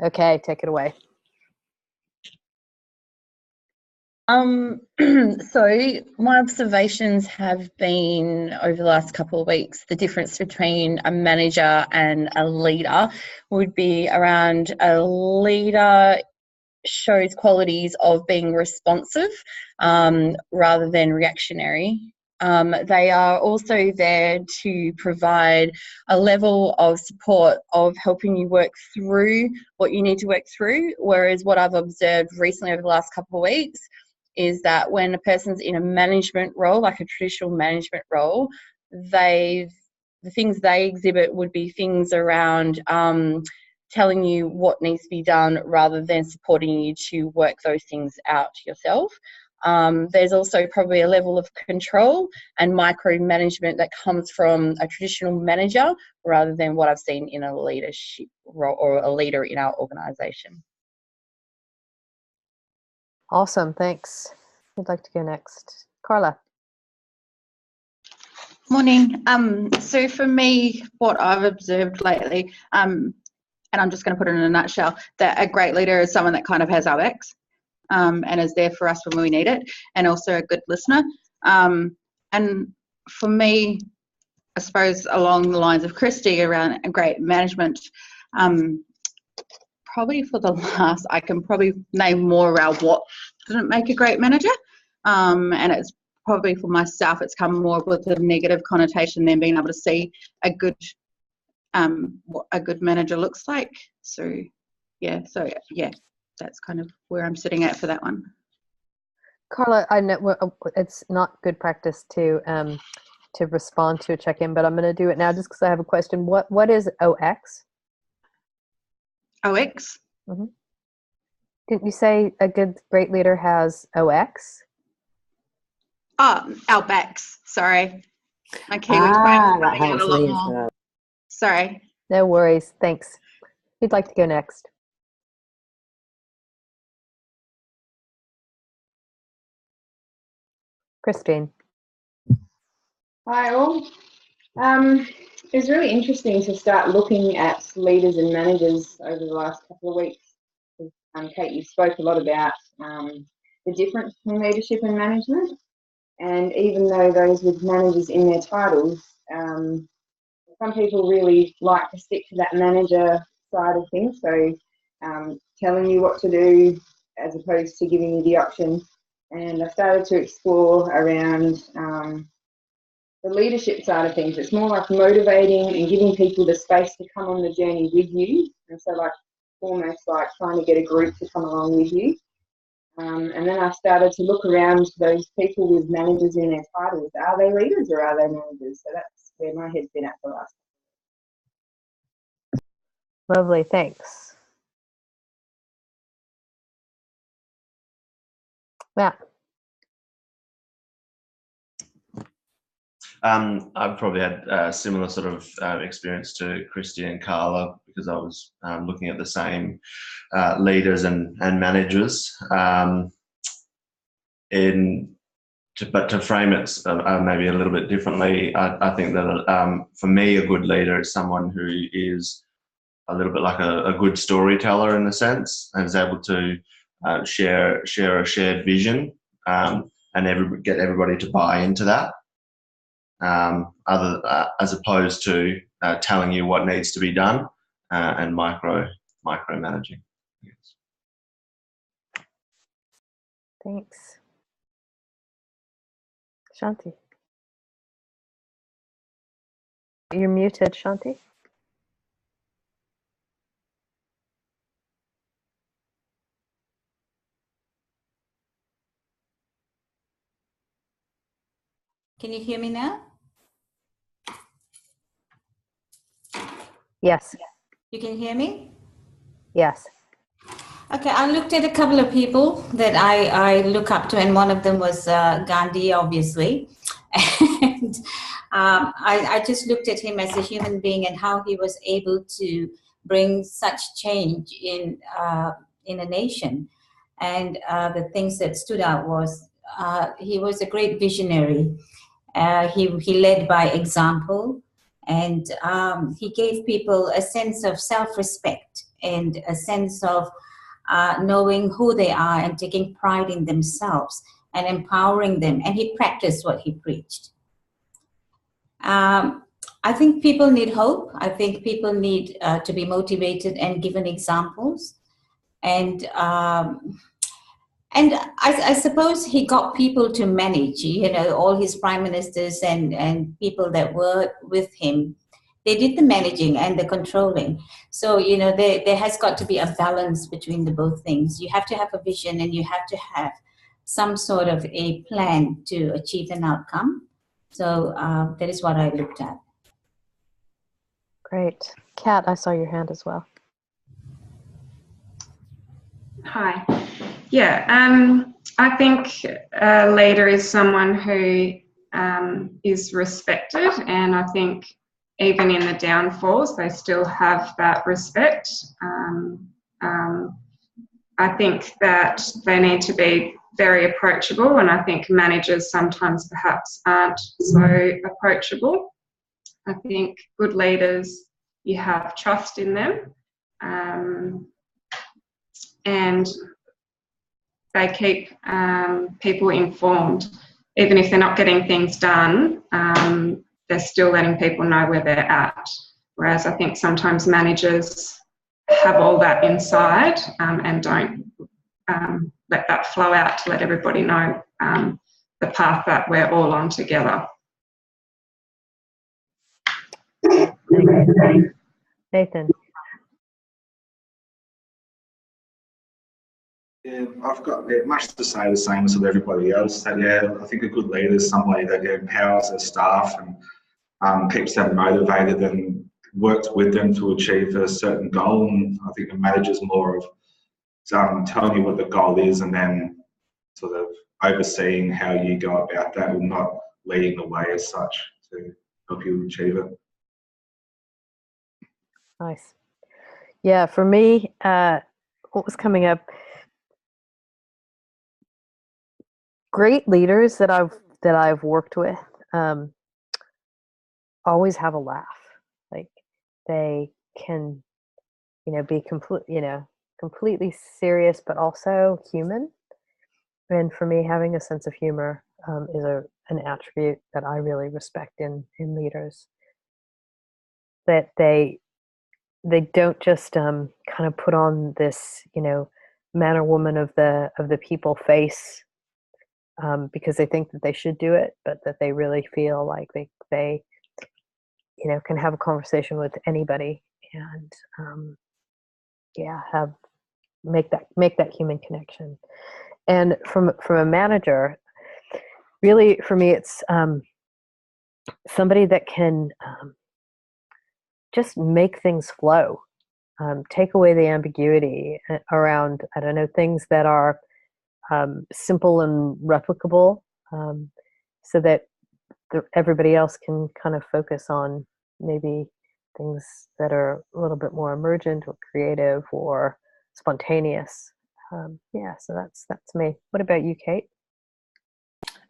Okay, take it away. So my observations have been over the last couple of weeks, the difference between a manager and a leader would be around a leader shows qualities of being responsive rather than reactionary. They are also there to provide a level of support of helping you work through what you need to work through, whereas what I've observed recently over the last couple of weeks is that when a person's in a management role, like a traditional management role, the things they exhibit would be things around telling you what needs to be done rather than supporting you to work those things out yourself. There's also probably a level of control and micromanagement that comes from a traditional manager rather than what I've seen in a leadership role or a leader in our organisation. Awesome, thanks. Who'd like to go next? Carla. Morning. So for me, what I've observed lately, and I'm just going to put it in a nutshell, that a great leader is someone that kind of has our backs and is there for us when we need it, and also a good listener. And for me, I suppose along the lines of Christy around great management, probably for the last, I can probably name more around what didn't make a great manager. And it's probably for myself, it's come more with a negative connotation than being able to see what a good manager looks like. So yeah, that's kind of where I'm sitting at for that one. Carla, I know it's not good practice to respond to a check-in, but I'm going to do it now just because I have a question. What is OX? OX? Mm-hmm. Didn't you say a great leader has OX? Oh, our backs. Sorry, my Kiwi twang running out a lot more. Sorry. No worries. Thanks. Who'd like to go next? Christine. Hi all. It's really interesting to start looking at leaders and managers over the last couple of weeks. Kate, you spoke a lot about the difference between leadership and management, and even though those with managers in their titles, some people really like to stick to that manager side of things, so telling you what to do as opposed to giving you the option. And I started to explore around the leadership side of things. It's more like motivating and giving people the space to come on the journey with you, and so like almost like trying to get a group to come along with you. And then I started to look around those people with managers in their titles. Are they leaders or are they managers? So that's where my head's been at the last. Lovely, thanks. Matt. I've probably had a similar sort of experience to Christy and Carla, because I was looking at the same leaders and managers. But to frame it maybe a little bit differently, I think that for me, a good leader is someone who is a little bit like a good storyteller in a sense, and is able to share a shared vision and get everybody to buy into that. As opposed to telling you what needs to be done and micromanaging. Yes. Thanks. Shanti. You're muted, Shanti. Can you hear me now? Yes. You can hear me? Yes. Okay, I looked at a couple of people that I look up to, and one of them was Gandhi, obviously. And I just looked at him as a human being and how he was able to bring such change in a nation. And the things that stood out was he was a great visionary. He led by example, and he gave people a sense of self-respect and a sense of knowing who they are and taking pride in themselves and empowering them. And he practiced what he preached. I think people need hope. I think people need to be motivated and given examples. And I suppose he got people to manage, all his prime ministers and people that were with him. They did the managing and the controlling. So, there has got to be a balance between the both things. You have to have a vision and you have to have some sort of a plan to achieve an outcome. So that is what I looked at. Great. Kat, I saw your hand as well. Hi. Yeah, I think a leader is someone who is respected, and I think even in the downfalls, they still have that respect. I think that they need to be very approachable, and I think managers sometimes perhaps aren't so approachable. I think good leaders, you have trust in them, and they keep people informed. Even if they're not getting things done, they're still letting people know where they're at. Whereas I think sometimes managers have all that inside and don't let that flow out to let everybody know the path that we're all on together. Nathan. Yeah, I've got much to say the same as with everybody else. That I think a good leader is somebody that empowers their staff and keeps them motivated and works with them to achieve a certain goal. And I think a manager's more of telling you what the goal is and then sort of overseeing how you go about that, and not leading the way as such to help you achieve it. Nice. Yeah, for me, what was coming up? Great leaders that I've worked with always have a laugh. Like they can, be completely serious, but also human. And for me, having a sense of humor is an attribute that I really respect in leaders. That they don't just kind of put on this, man or woman of the people face because they think that they should do it, but that they really feel like they can have a conversation with anybody and make that human connection. And from a manager, really for me, it's somebody that can just make things flow, take away the ambiguity around, I don't know, things that are simple and replicable, so that everybody else can kind of focus on maybe things that are a little bit more emergent or creative or spontaneous. So that's me. What about you, Kate?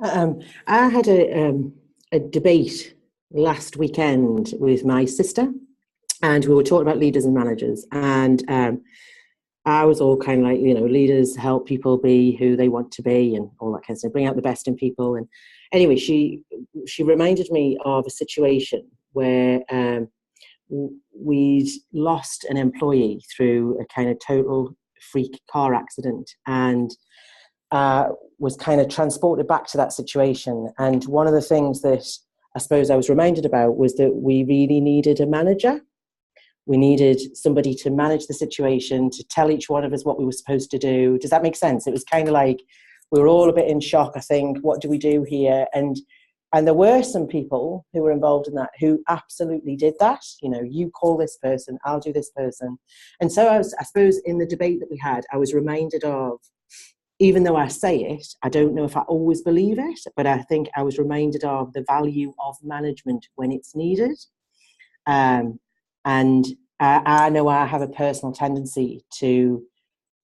I had a debate last weekend with my sister, and we were talking about leaders and managers, and I was all kind of like, leaders help people be who they want to be and all that kind of stuff, bring out the best in people. And anyway, she reminded me of a situation where we'd lost an employee through a kind of total freak car accident, and was kind of transported back to that situation. And one of the things that I suppose I was reminded about was that we really needed a manager. We needed somebody to manage the situation, to tell each one of us what we were supposed to do. Does that make sense? It was kind of like we were all a bit in shock, I think. What do we do here? And there were some people who were involved in that who absolutely did that. You call this person, I'll do this person. And so I suppose in the debate that we had, I was reminded of, even though I say it, I don't know if I always believe it, but I think I was reminded of the value of management when it's needed. And I know I have a personal tendency to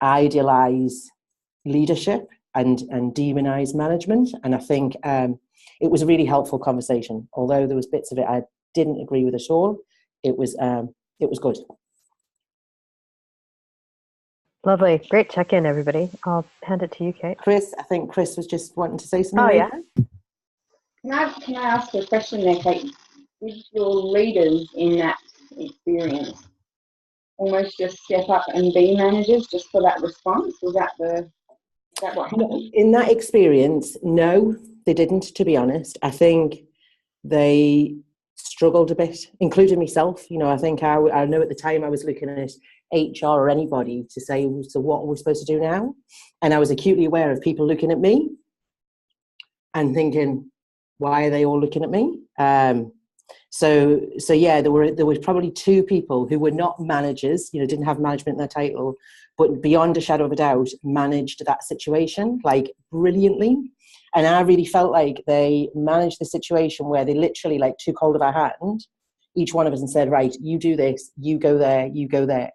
idealize leadership and demonize management. And I think it was a really helpful conversation. Although there was bits of it I didn't agree with at all, it was good. Lovely. Great check-in, everybody. I'll hand it to you, Kate. Chris, I think Chris was just wanting to say something. Oh, yeah. Can I ask you a question there, Kate? Did your leaders in that experience almost just step up and be managers just for that response? Is that what happened? In that experience, no, they didn't, to be honest. I think they struggled a bit, including myself. I think I know at the time I was looking at HR or anybody to say, so what are we supposed to do now? And I was acutely aware of people looking at me and thinking, why are they all looking at me? So yeah, there were probably two people who were not managers, didn't have management in their title, but beyond a shadow of a doubt, managed that situation like brilliantly. And I really felt like they managed the situation where they literally like took hold of our hand, each one of us, and said, right, you do this, you go there, you go there.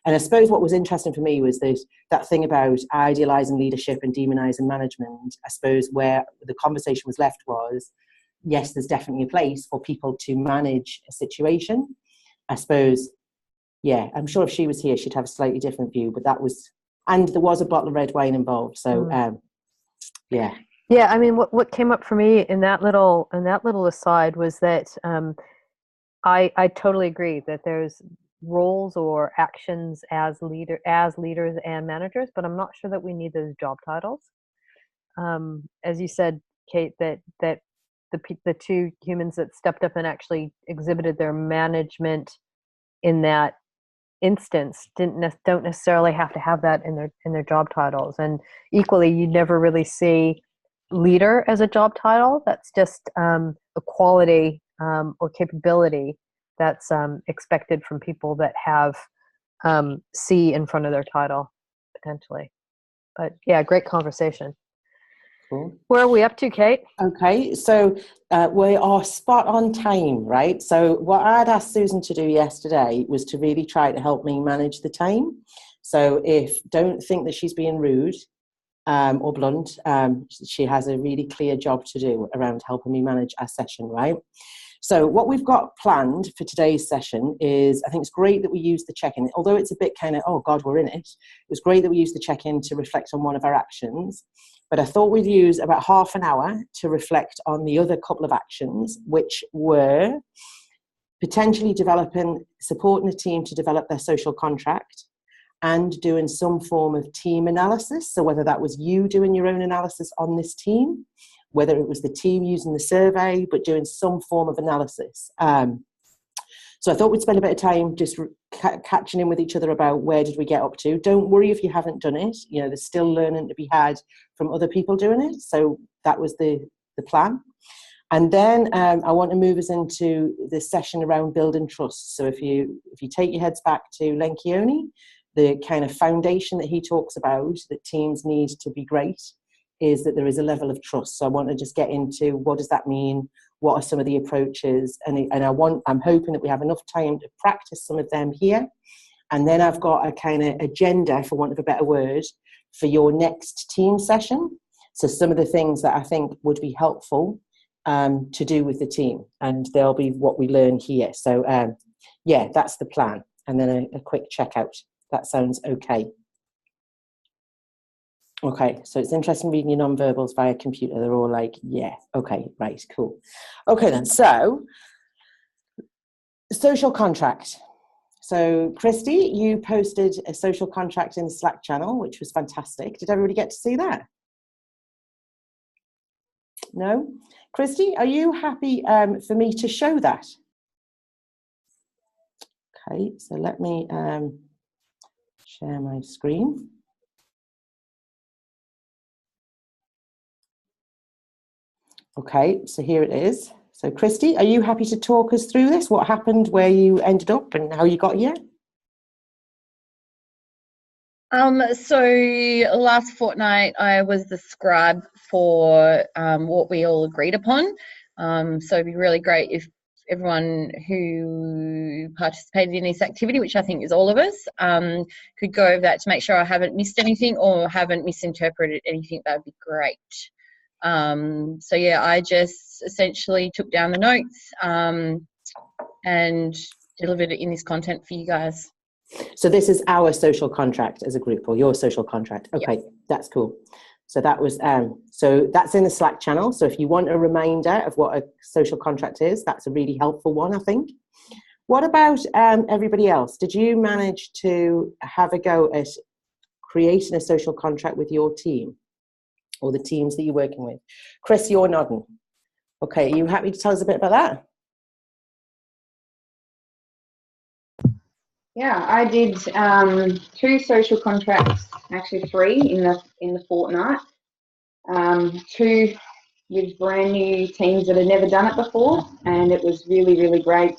And I suppose what was interesting for me was that thing about idealizing leadership and demonizing management. I suppose where the conversation was left was, yes, there's definitely a place for people to manage a situation. I suppose, yeah, I'm sure if she was here, she'd have a slightly different view, but and there was a bottle of red wine involved. So, yeah. Yeah, I mean, what came up for me in that little aside was that I totally agree that there's roles or actions as leaders and managers, but I'm not sure that we need those job titles. As you said, Kate, that the two humans that stepped up and actually exhibited their management in that instance don't necessarily have to have that in their job titles. And equally, you never really see leader as a job title. That's just a quality or capability that's expected from people that have C in front of their title potentially. But yeah, great conversation. Cool. Where are we up to, Kate? Okay, so we are spot on time, right? So what I'd asked Susan to do yesterday was to really try to help me manage the time. So don't think that she's being rude or blunt. She has a really clear job to do around helping me manage our session, right? So what we've got planned for today's session is, I think it's great that we use the check-in, although it's a bit kind of, oh God, we're in it. It was great that we used the check-in to reflect on one of our actions, but I thought we'd use about half an hour to reflect on the other couple of actions, which were potentially supporting a team to develop their social contract and doing some form of team analysis. So whether that was you doing your own analysis on this team, whether it was the team using the survey, but doing some form of analysis. So I thought we'd spend a bit of time just catching in with each other about where did we get up to. Don't worry if you haven't done it. There's still learning to be had from other people doing it. So that was the plan. And then I want to move us into the session around building trust. So if you take your heads back to Lencioni, the kind of foundation that he talks about that teams need to be great is that there is a level of trust. So I want to just get into what does that mean? What are some of the approaches? And I'm hoping that we have enough time to practice some of them here. And then I've got a kind of agenda, for want of a better word, for your next team session. So some of the things that I think would be helpful to do with the team, and they'll be what we learn here. So yeah, that's the plan. And then a quick checkout. That sounds okay. Okay, so it's interesting reading your non-verbals via computer. They're all like, yeah, okay, right, cool. Okay then, so social contract. So Christy, you posted a social contract in the Slack channel, which was fantastic. Did everybody get to see that? No? Christy, are you happy for me to show that? Okay, so let me share my screen. Okay, so here it is. So Christy, are you happy to talk us through this? What happened, where you ended up and how you got here? So last fortnight I was the scribe for what we all agreed upon. So it'd be really great if everyone who participated in this activity, which I think is all of us, could go over that to make sure I haven't missed anything or haven't misinterpreted anything. That would be great. So yeah, I just essentially took down the notes and delivered it in this content for you guys. So this is our social contract as a group, or your social contract. Okay, Yes. That's cool. So that was so that's in the Slack channel. So if you want a reminder of what a social contract is, that's a really helpful one, I think. What about everybody else? Did you manage to have a go at creating a social contract with your team or the teams that you're working with? Chris, you're nodding. Okay, are you happy to tell us a bit about that? Yeah, I did 2 social contracts, actually 3 in the fortnight. 2 with brand new teams that had never done it before, and it was really, really great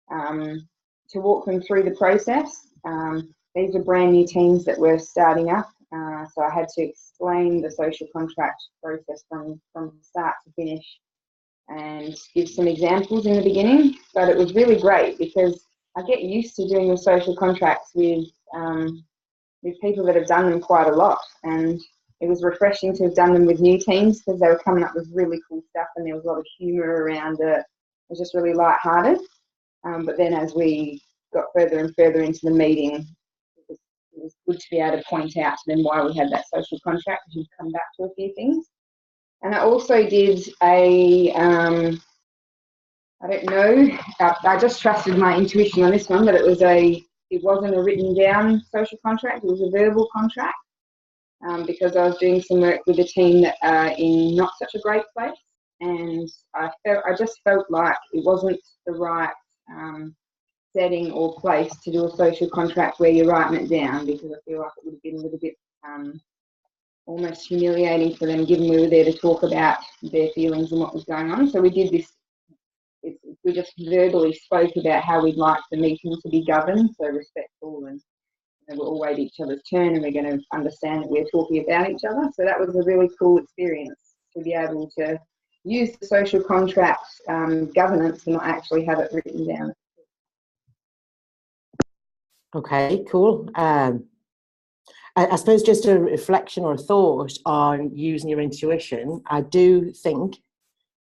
to walk them through the process. These are brand new teams that were starting up, so I had to explain the social contract process from start to finish and give some examples in the beginning. But it was really great because I get used to doing the social contracts with people that have done them quite a lot, and it was refreshing to have done them with new teams because they were coming up with really cool stuff and there was a lot of humour around it. It was just really light-hearted. But then as we got further and further into the meeting, it was good to be able to point out to them why we had that social contract, because you'd come back to a few things. And I also did I don't know, I just trusted my intuition on this one, but it wasn't a written down social contract, it was a verbal contract, because I was doing some work with a team that are in not such a great place, and I just felt like it wasn't the right setting or place to do a social contract where you're writing it down, because I feel like it would have been a little bit almost humiliating for them, given we were there to talk about their feelings and what was going on. So we did this. We just verbally spoke about how we'd like the meeting to be governed, so respectful, and we'll all wait each other's turn, and we're going to understand that we're talking about each other. So that was a really cool experience to be able to use the social contract governance and not actually have it written down. Okay, cool. I suppose just a reflection or a thought on using your intuition. I do think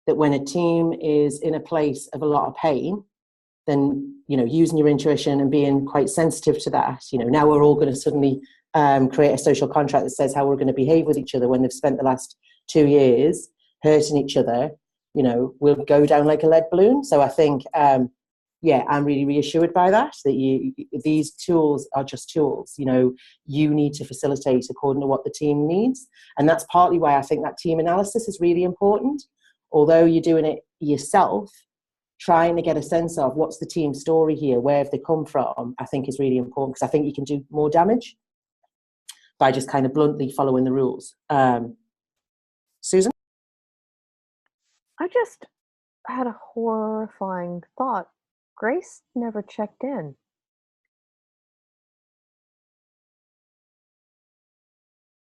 that when a team is in a place of a lot of pain, then, using your intuition and being quite sensitive to that, now we're all going to suddenly create a social contract that says how we're going to behave with each other when they've spent the last 2 years hurting each other, we'll go down like a lead balloon. So I think, I'm really reassured by that these tools are just tools. You need to facilitate according to what the team needs. And that's partly why I think that team analysis is really important. Although you're doing it yourself, trying to get a sense of what's the team story here, where have they come from, I think is really important, because I think you can do more damage by just kind of bluntly following the rules. Susan? I just had a horrifying thought. Grace never checked in.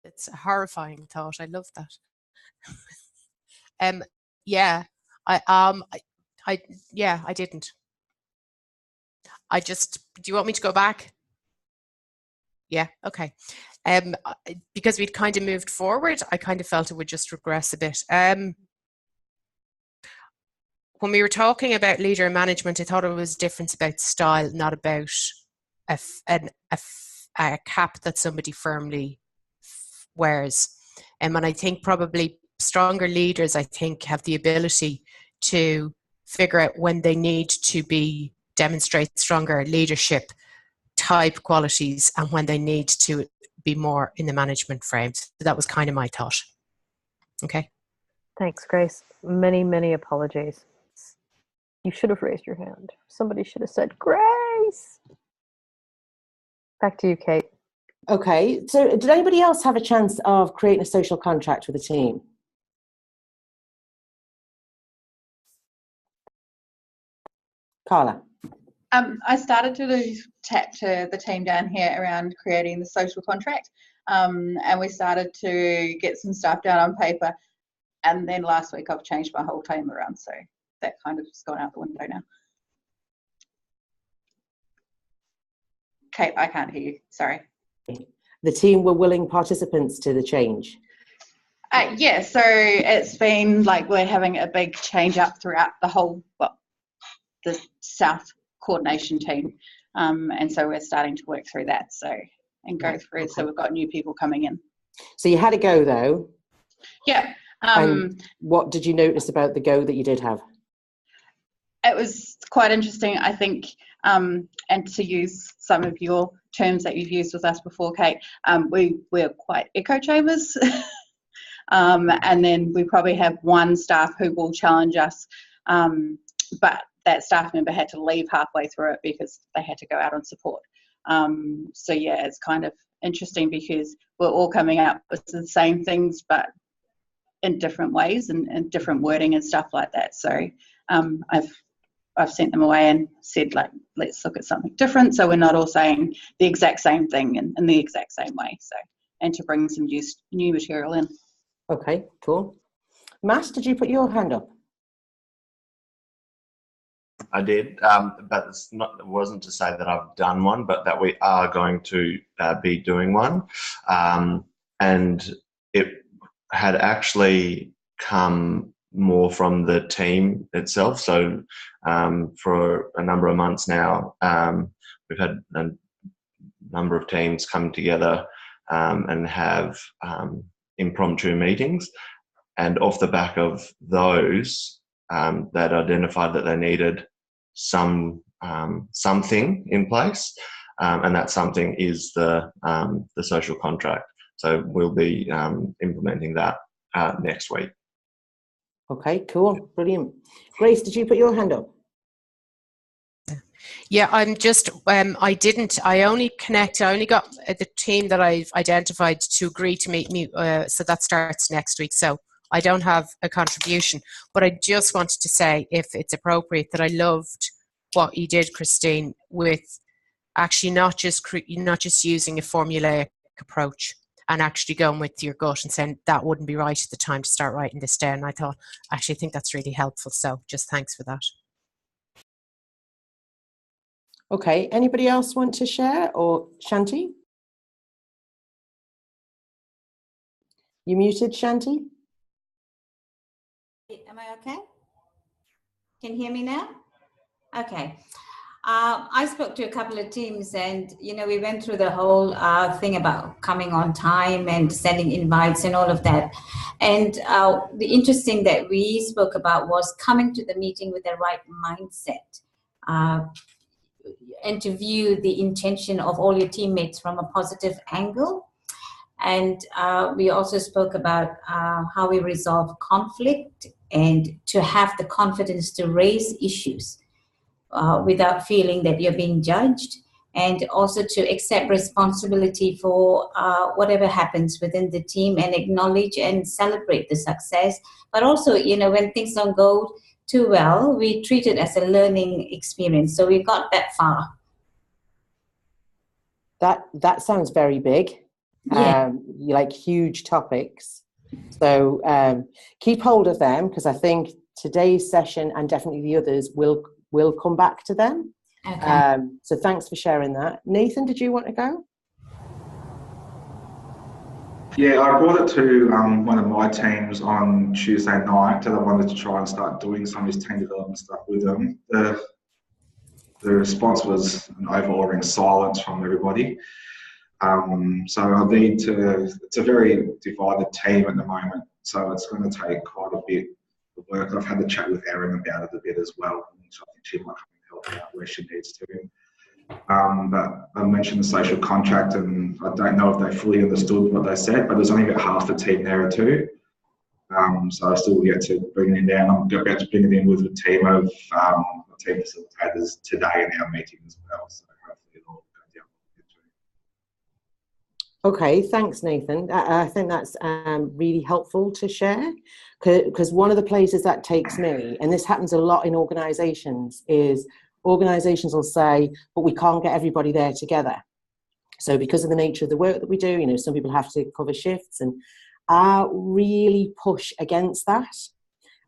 It's a horrifying thought. I love that. Yeah, I didn't. Do you want me to go back? Yeah, okay. Because we'd kind of moved forward, I kind of felt it would just regress a bit. When we were talking about leader and management, I thought it was a difference about style, not about a cap that somebody firmly wears. And I think probably stronger leaders, I think, have the ability to figure out when they need to demonstrate stronger leadership type qualities and when they need to be more in the management frame. So that was kind of my thought. Okay. Thanks, Grace. Many, many apologies. You should have raised your hand. Somebody should have said, Grace! Back to you, Kate. Okay, so did anybody else have a chance of creating a social contract with a team? Carla? I started to chat to the team down here around creating the social contract, and we started to get some stuff down on paper, and then last week I've changed my whole team around, so that kind of just gone out the window now. Kate, I can't hear you, sorry. The team were willing participants to the change? Yeah, so it's been like we're having a big change up throughout the whole, the South coordination team. And so we're starting to work through that. And go through. Okay. So we've got new people coming in. So you had a go though. Yeah. And what did you notice about the go that you did have? It was quite interesting, I think, and to use some of your terms that you've used with us before, Kate, we're quite echo chambers. And then we probably have one staff who will challenge us, but that staff member had to leave halfway through it because they had to go out on support. So yeah, it's kind of interesting because we're all coming up with the same things, but in different ways and different wording and stuff like that. So I've sent them away and said, like, let's look at something different, so we're not all saying the exact same thing in the exact same way. So, and to bring some new material in. Okay, cool. Matt, did you put your hand up? I did, but it wasn't to say that I've done one, but that we are going to be doing one. And it had actually come more from the team itself. So for a number of months now, we've had a number of teams come together and have impromptu meetings. And off the back of those, that identified that they needed something in place, and that something is the social contract. So we'll be implementing that next week. Okay, cool, brilliant. Grace, did you put your hand up? Yeah, I'm just, I only got the team that I've identified to agree to meet me, so that starts next week. So I don't have a contribution, but I just wanted to say, if it's appropriate, that I loved what you did, Christine, with actually not just using a formulaic approach and actually going with your gut and saying that wouldn't be right at the time to start writing this down. I actually think that's really helpful. So just thanks for that. Okay, anybody else want to share? Or Shanti? You muted, Shanti? Am I okay? Can you hear me now? Okay. I spoke to a couple of teams, and we went through the whole thing about coming on time and sending invites and all of that. And the interesting that we spoke about was coming to the meeting with the right mindset, and to view the intention of all your teammates from a positive angle. And we also spoke about how we resolve conflict and to have the confidence to raise issues without feeling that you're being judged, and also to accept responsibility for whatever happens within the team and acknowledge and celebrate the success. But also, when things don't go too well, we treat it as a learning experience. So we got that far. That sounds very big. Yeah. Like huge topics. So keep hold of them, because I think today's session and definitely the others will come back to them. Okay. So thanks for sharing that. Nathan, did you want to go? Yeah, I brought it to one of my teams on Tuesday night that I wanted to try and start doing some of this team development stuff with them. The response was an overwhelming silence from everybody. So I need to, it's a very divided team at the moment, so it's going to take quite a bit of work. I've had to chat with Erin about it a bit as well, so I think she might come and help out where she needs to. But I mentioned the social contract, and I don't know if they fully understood what they said, but there's only about half the team there too. So I still get to bring it down. I'm about to bring it in with a team of team facilitators today in our meeting as well. So hopefully it'll go down. Okay, thanks, Nathan. I think that's really helpful to share, because one of the places that takes me, and this happens a lot in organisations, is organisations will say, but we can't get everybody there together. So because of the nature of the work that we do, some people have to cover shifts, and I really push against that.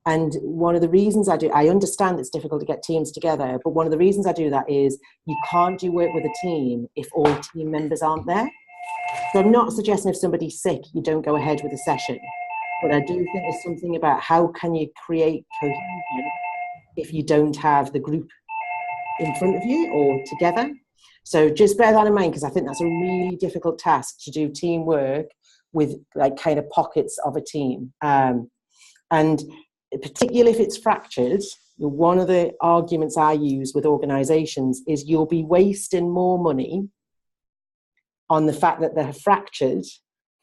And one of the reasons I understand it's difficult to get teams together, but one of the reasons I do that is you can't do work with a team if all team members aren't there. So I'm not suggesting if somebody's sick, you don't go ahead with a session. But I do think there's something about how can you create cohesion if you don't have the group in front of you or together. So just bear that in mind, because I think that's a really difficult task to do teamwork with like kind of pockets of a team. And particularly if it's fractured, one of the arguments I use with organisations is you'll be wasting more money on the fact that they're fractured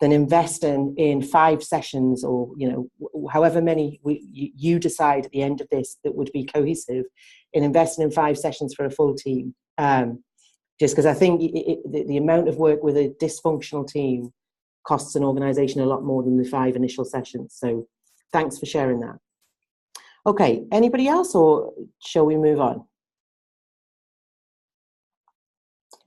than investing in 5 sessions or, you know, however many you decide at the end of this that would be cohesive, in investing in 5 sessions for a full team. Just because I think the amount of work with a dysfunctional team costs an organisation a lot more than the 5 initial sessions. So thanks for sharing that. Okay, anybody else, or shall we move on?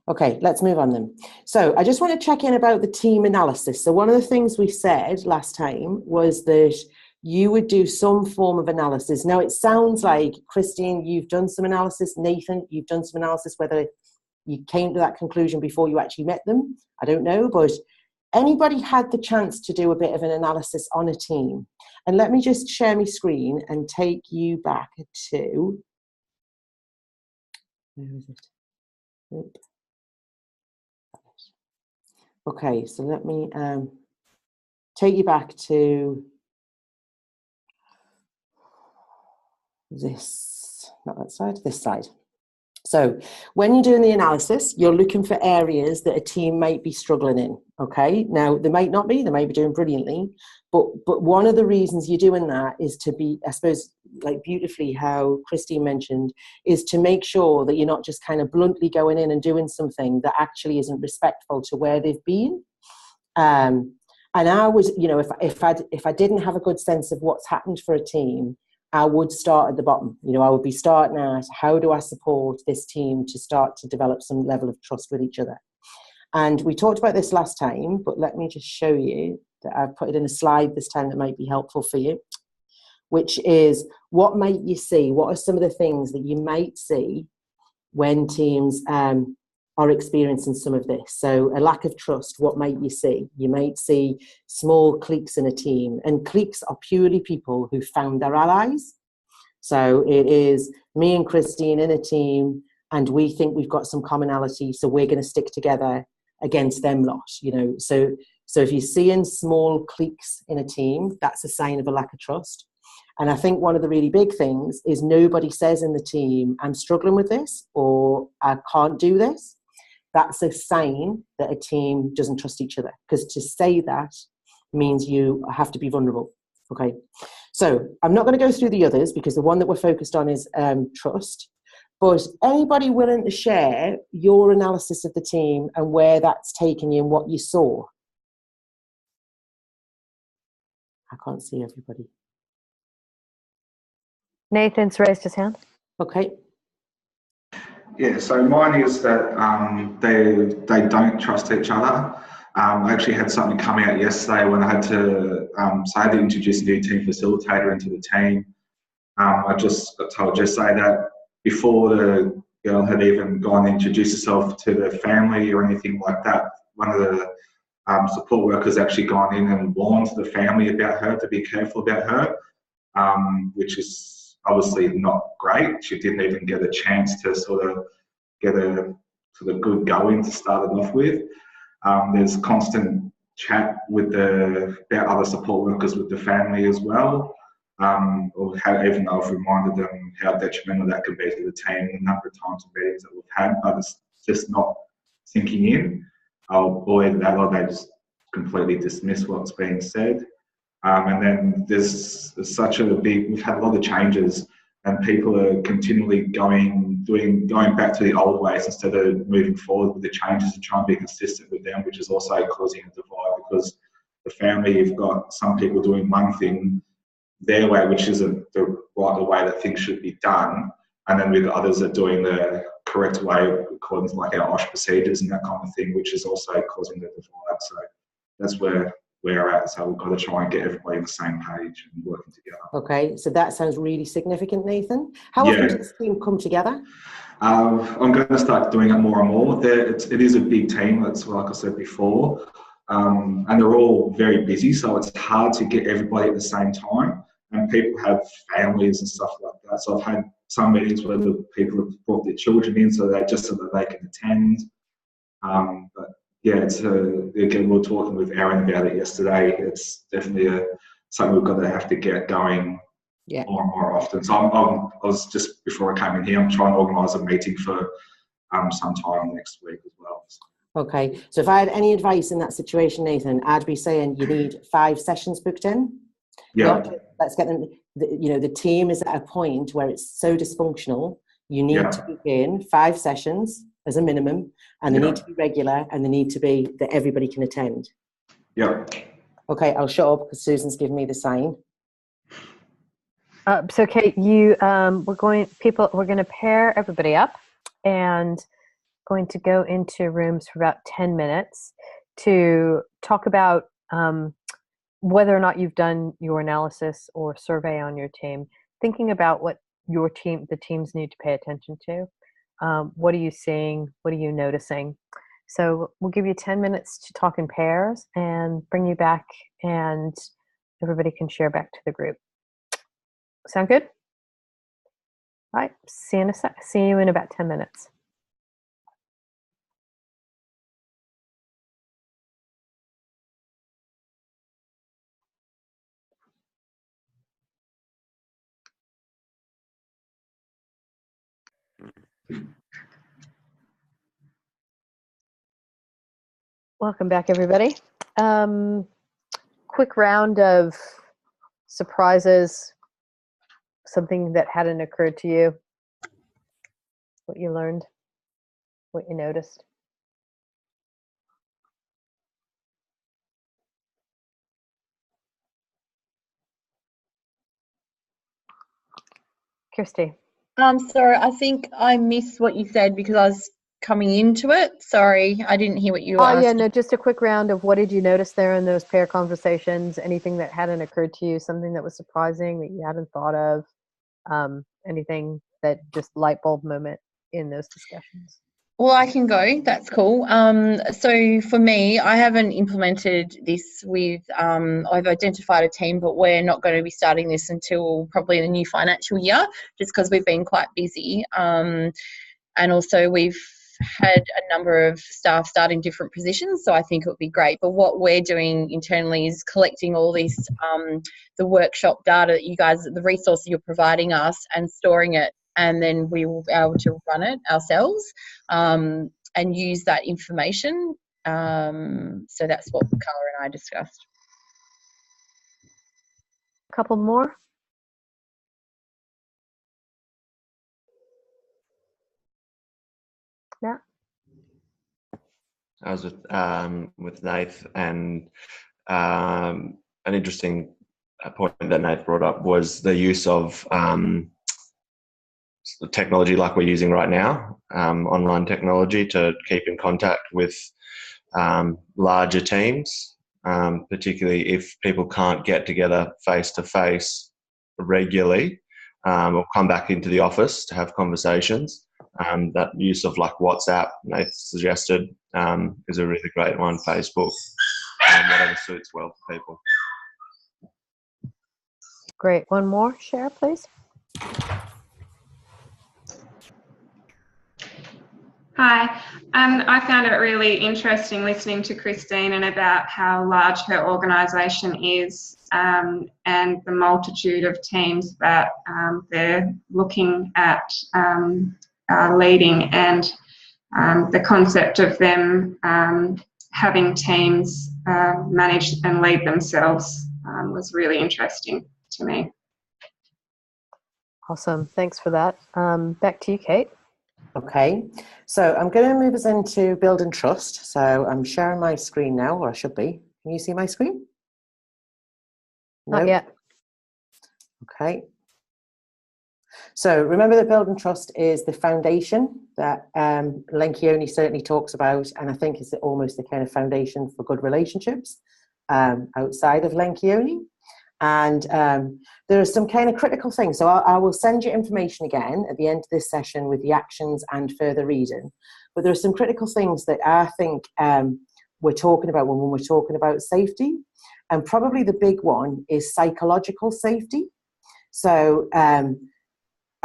Okay, let's move on then. So I just want to check in about the team analysis. So one of the things we said last time was that you would do some form of analysis. Now it sounds like, Christine, you've done some analysis. Nathan, you've done some analysis. Whether you came to that conclusion before you actually met them, I don't know. But anybody had the chance to do a bit of an analysis on a team? And let me just share my screen and take you back to, where is it? Oop. Okay, so let me take you back to this, not that side, this side. So when you're doing the analysis, you're looking for areas that a team might be struggling in, okay? Now, they might not be, they might be doing brilliantly, but one of the reasons you're doing that is to be, I suppose, like beautifully how Christine mentioned, is to make sure that you're not just kind of bluntly going in and doing something that actually isn't respectful to where they've been. And I was, you know, if I didn't have a good sense of what's happened for a team, I would start at the bottom. You know, I would be starting at, how do I support this team to start to develop some level of trust with each other? And we talked about this last time, but let me just show you that I've put it in a slide this time that might be helpful for you, which is, what might you see? What are some of the things that you might see when teams are experiencing some of this? So a lack of trust, what might you see? You might see small cliques in a team, and cliques are purely people who found their allies. So it is me and Christine in a team, and we think we've got some commonality, so we're going to stick together against them lot, you know. So if you're seeing small cliques in a team, that's a sign of a lack of trust. And I think one of the really big things is nobody says in the team, I'm struggling with this, or I can't do this. That's a sign that a team doesn't trust each other, because to say that means you have to be vulnerable. Okay, so I'm not going to go through the others, because the one that we're focused on is trust. But anybody willing to share your analysis of the team and where that's taken you and what you saw? I can't see everybody. Nathan's raised his hand. Okay. Yeah, so mine is that they don't trust each other. I actually had something come out yesterday when I had to, so I had to introduce a new team facilitator into the team. I just got told yesterday that before the girl had even gone and introduced herself to the family or anything like that, one of the support workers actually gone in and warned the family about her, to be careful about her, which is obviously not great. She didn't even get a chance to sort of get a sort of good going to start it off with. There's constant chat with about other support workers with the family as well, or even though I've reminded them how detrimental that can be to the team a number of times in meetings that we've had, but it's just not sinking in. Or either that, or they just completely dismiss what's being said. And then there's such a big, we've had a lot of changes, and people are continually going back to the old ways instead of moving forward with the changes and trying to be consistent with them, which is also causing a divide, because the family, you've got some people doing one thing their way, which isn't the way that things should be done, and then with others that are doing the correct way according to like our OSH procedures and that kind of thing, which is also causing the divide. So that's where we're at. So we've got to try and get everybody on the same page and working together. Okay, so that sounds really significant, Nathan. How often does this team come together? I'm going to start doing it more and more. It is a big team, that's like I said before, and they're all very busy, so it's hard to get everybody at the same time, and people have families and stuff like that. So I've had some meetings where the people have brought their children in so that they can attend. But yeah, again, we were talking with Aaron about it yesterday. It's definitely something we've got to have to get going more and more often. So I was just, before I came in here, I'm trying to organise a meeting for sometime next week as well. Okay, so if I had any advice in that situation, Nathan, I'd be saying you need 5 sessions booked in. Yeah. Let's get them. The team is at a point where it's so dysfunctional. You need to book in 5 sessions as a minimum, and they need to be regular, and they need to be that everybody can attend. Yeah. Okay, I'll shut up because Susan's given me the sign. So Kate, we're going to pair everybody up and going to go into rooms for about 10 minutes to talk about whether or not you've done your analysis or survey on your team, thinking about what the teams need to pay attention to. What are you seeing? What are you noticing? So we'll give you 10 minutes to talk in pairs and bring you back, and everybody can share back to the group. Sound good? All right, see you in about 10 minutes. Welcome back, everybody. Quick round of surprises, something that hadn't occurred to you, what you learned, what you noticed. Kirsty. Sorry, I think I missed what you said because I was coming into it. Sorry, I didn't hear what you were asking. Yeah, no, just a quick round of what did you notice there in those pair conversations? Anything that hadn't occurred to you, something that was surprising that you hadn't thought of, anything that just light bulb moment in those discussions? Well, I can go. That's cool. So for me, I haven't implemented this with, I've identified a team, but we're not going to be starting this until probably the new financial year, just because we've been quite busy. And also we've had a number of staff start in different positions, so I think it would be great. But what we're doing internally is collecting all this, the workshop data that you guys, the resources you're providing us, and storing it, and then we will be able to run it ourselves and use that information. So that's what Carla and I discussed. A couple more. Yeah. I was with Nath, and an interesting point that Nath brought up was the use of technology like we're using right now, online technology, to keep in contact with larger teams, particularly if people can't get together face-to-face regularly or come back into the office to have conversations. That use of like WhatsApp, Nath suggested, is a really great one. Facebook, whatever suits well for people. Great. One more, share, please. Hi, I found it really interesting listening to Christine and about how large her organisation is, and the multitude of teams that they're looking at leading, and the concept of them having teams manage and lead themselves was really interesting to me. Awesome. Thanks for that. Back to you, Kate. Okay, so I'm going to move us into Build and Trust. So I'm sharing my screen now, or I should be. Can you see my screen? No? Not yet. Okay. So remember that Build and Trust is the foundation that Lencioni certainly talks about, and I think it's almost the kind of foundation for good relationships outside of Lencioni. And there are some kind of critical things. So I will send you information again at the end of this session with the actions and further reading. But there are some critical things that I think we're talking about when we're talking about safety. And probably the big one is psychological safety. So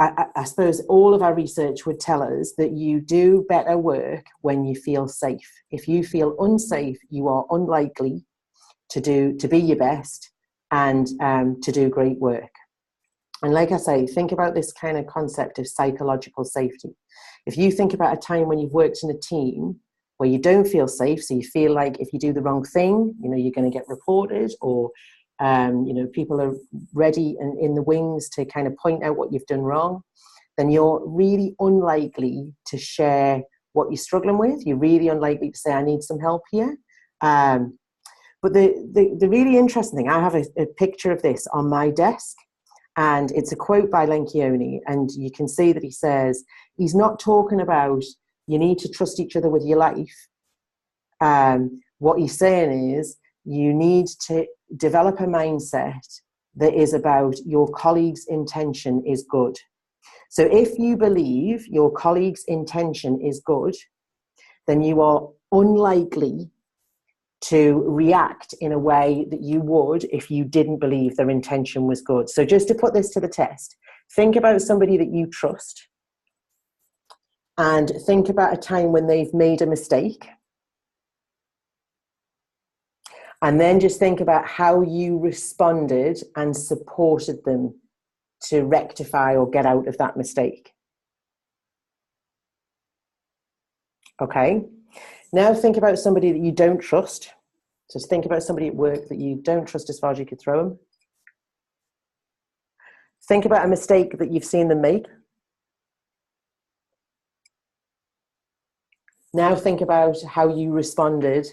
I suppose all of our research would tell us that you do better work when you feel safe. If you feel unsafe, you are unlikely to be your best and to do great work. And like I say, think about this kind of concept of psychological safety. If you think about a time when you've worked in a team where you don't feel safe, so you feel like if you do the wrong thing, you're going to get reported, or people are ready and in the wings to kind of point out what you've done wrong, then you're really unlikely to share what you're struggling with. You're really unlikely to say, I need some help here. But the really interesting thing, I have a picture of this on my desk, and it's a quote by Lencioni, and you can see that he says, he's not talking about you need to trust each other with your life. What he's saying is you need to develop a mindset that is about your colleague's intention is good. So if you believe your colleague's intention is good, then you are unlikely to react in a way that you would if you didn't believe their intention was good. So just to put this to the test, think about somebody that you trust and think about a time when they've made a mistake. And then just think about how you responded and supported them to rectify or get out of that mistake. Okay. Now think about somebody that you don't trust. Just think about somebody at work that you don't trust as far as you could throw them. Think about a mistake that you've seen them make. Now think about how you responded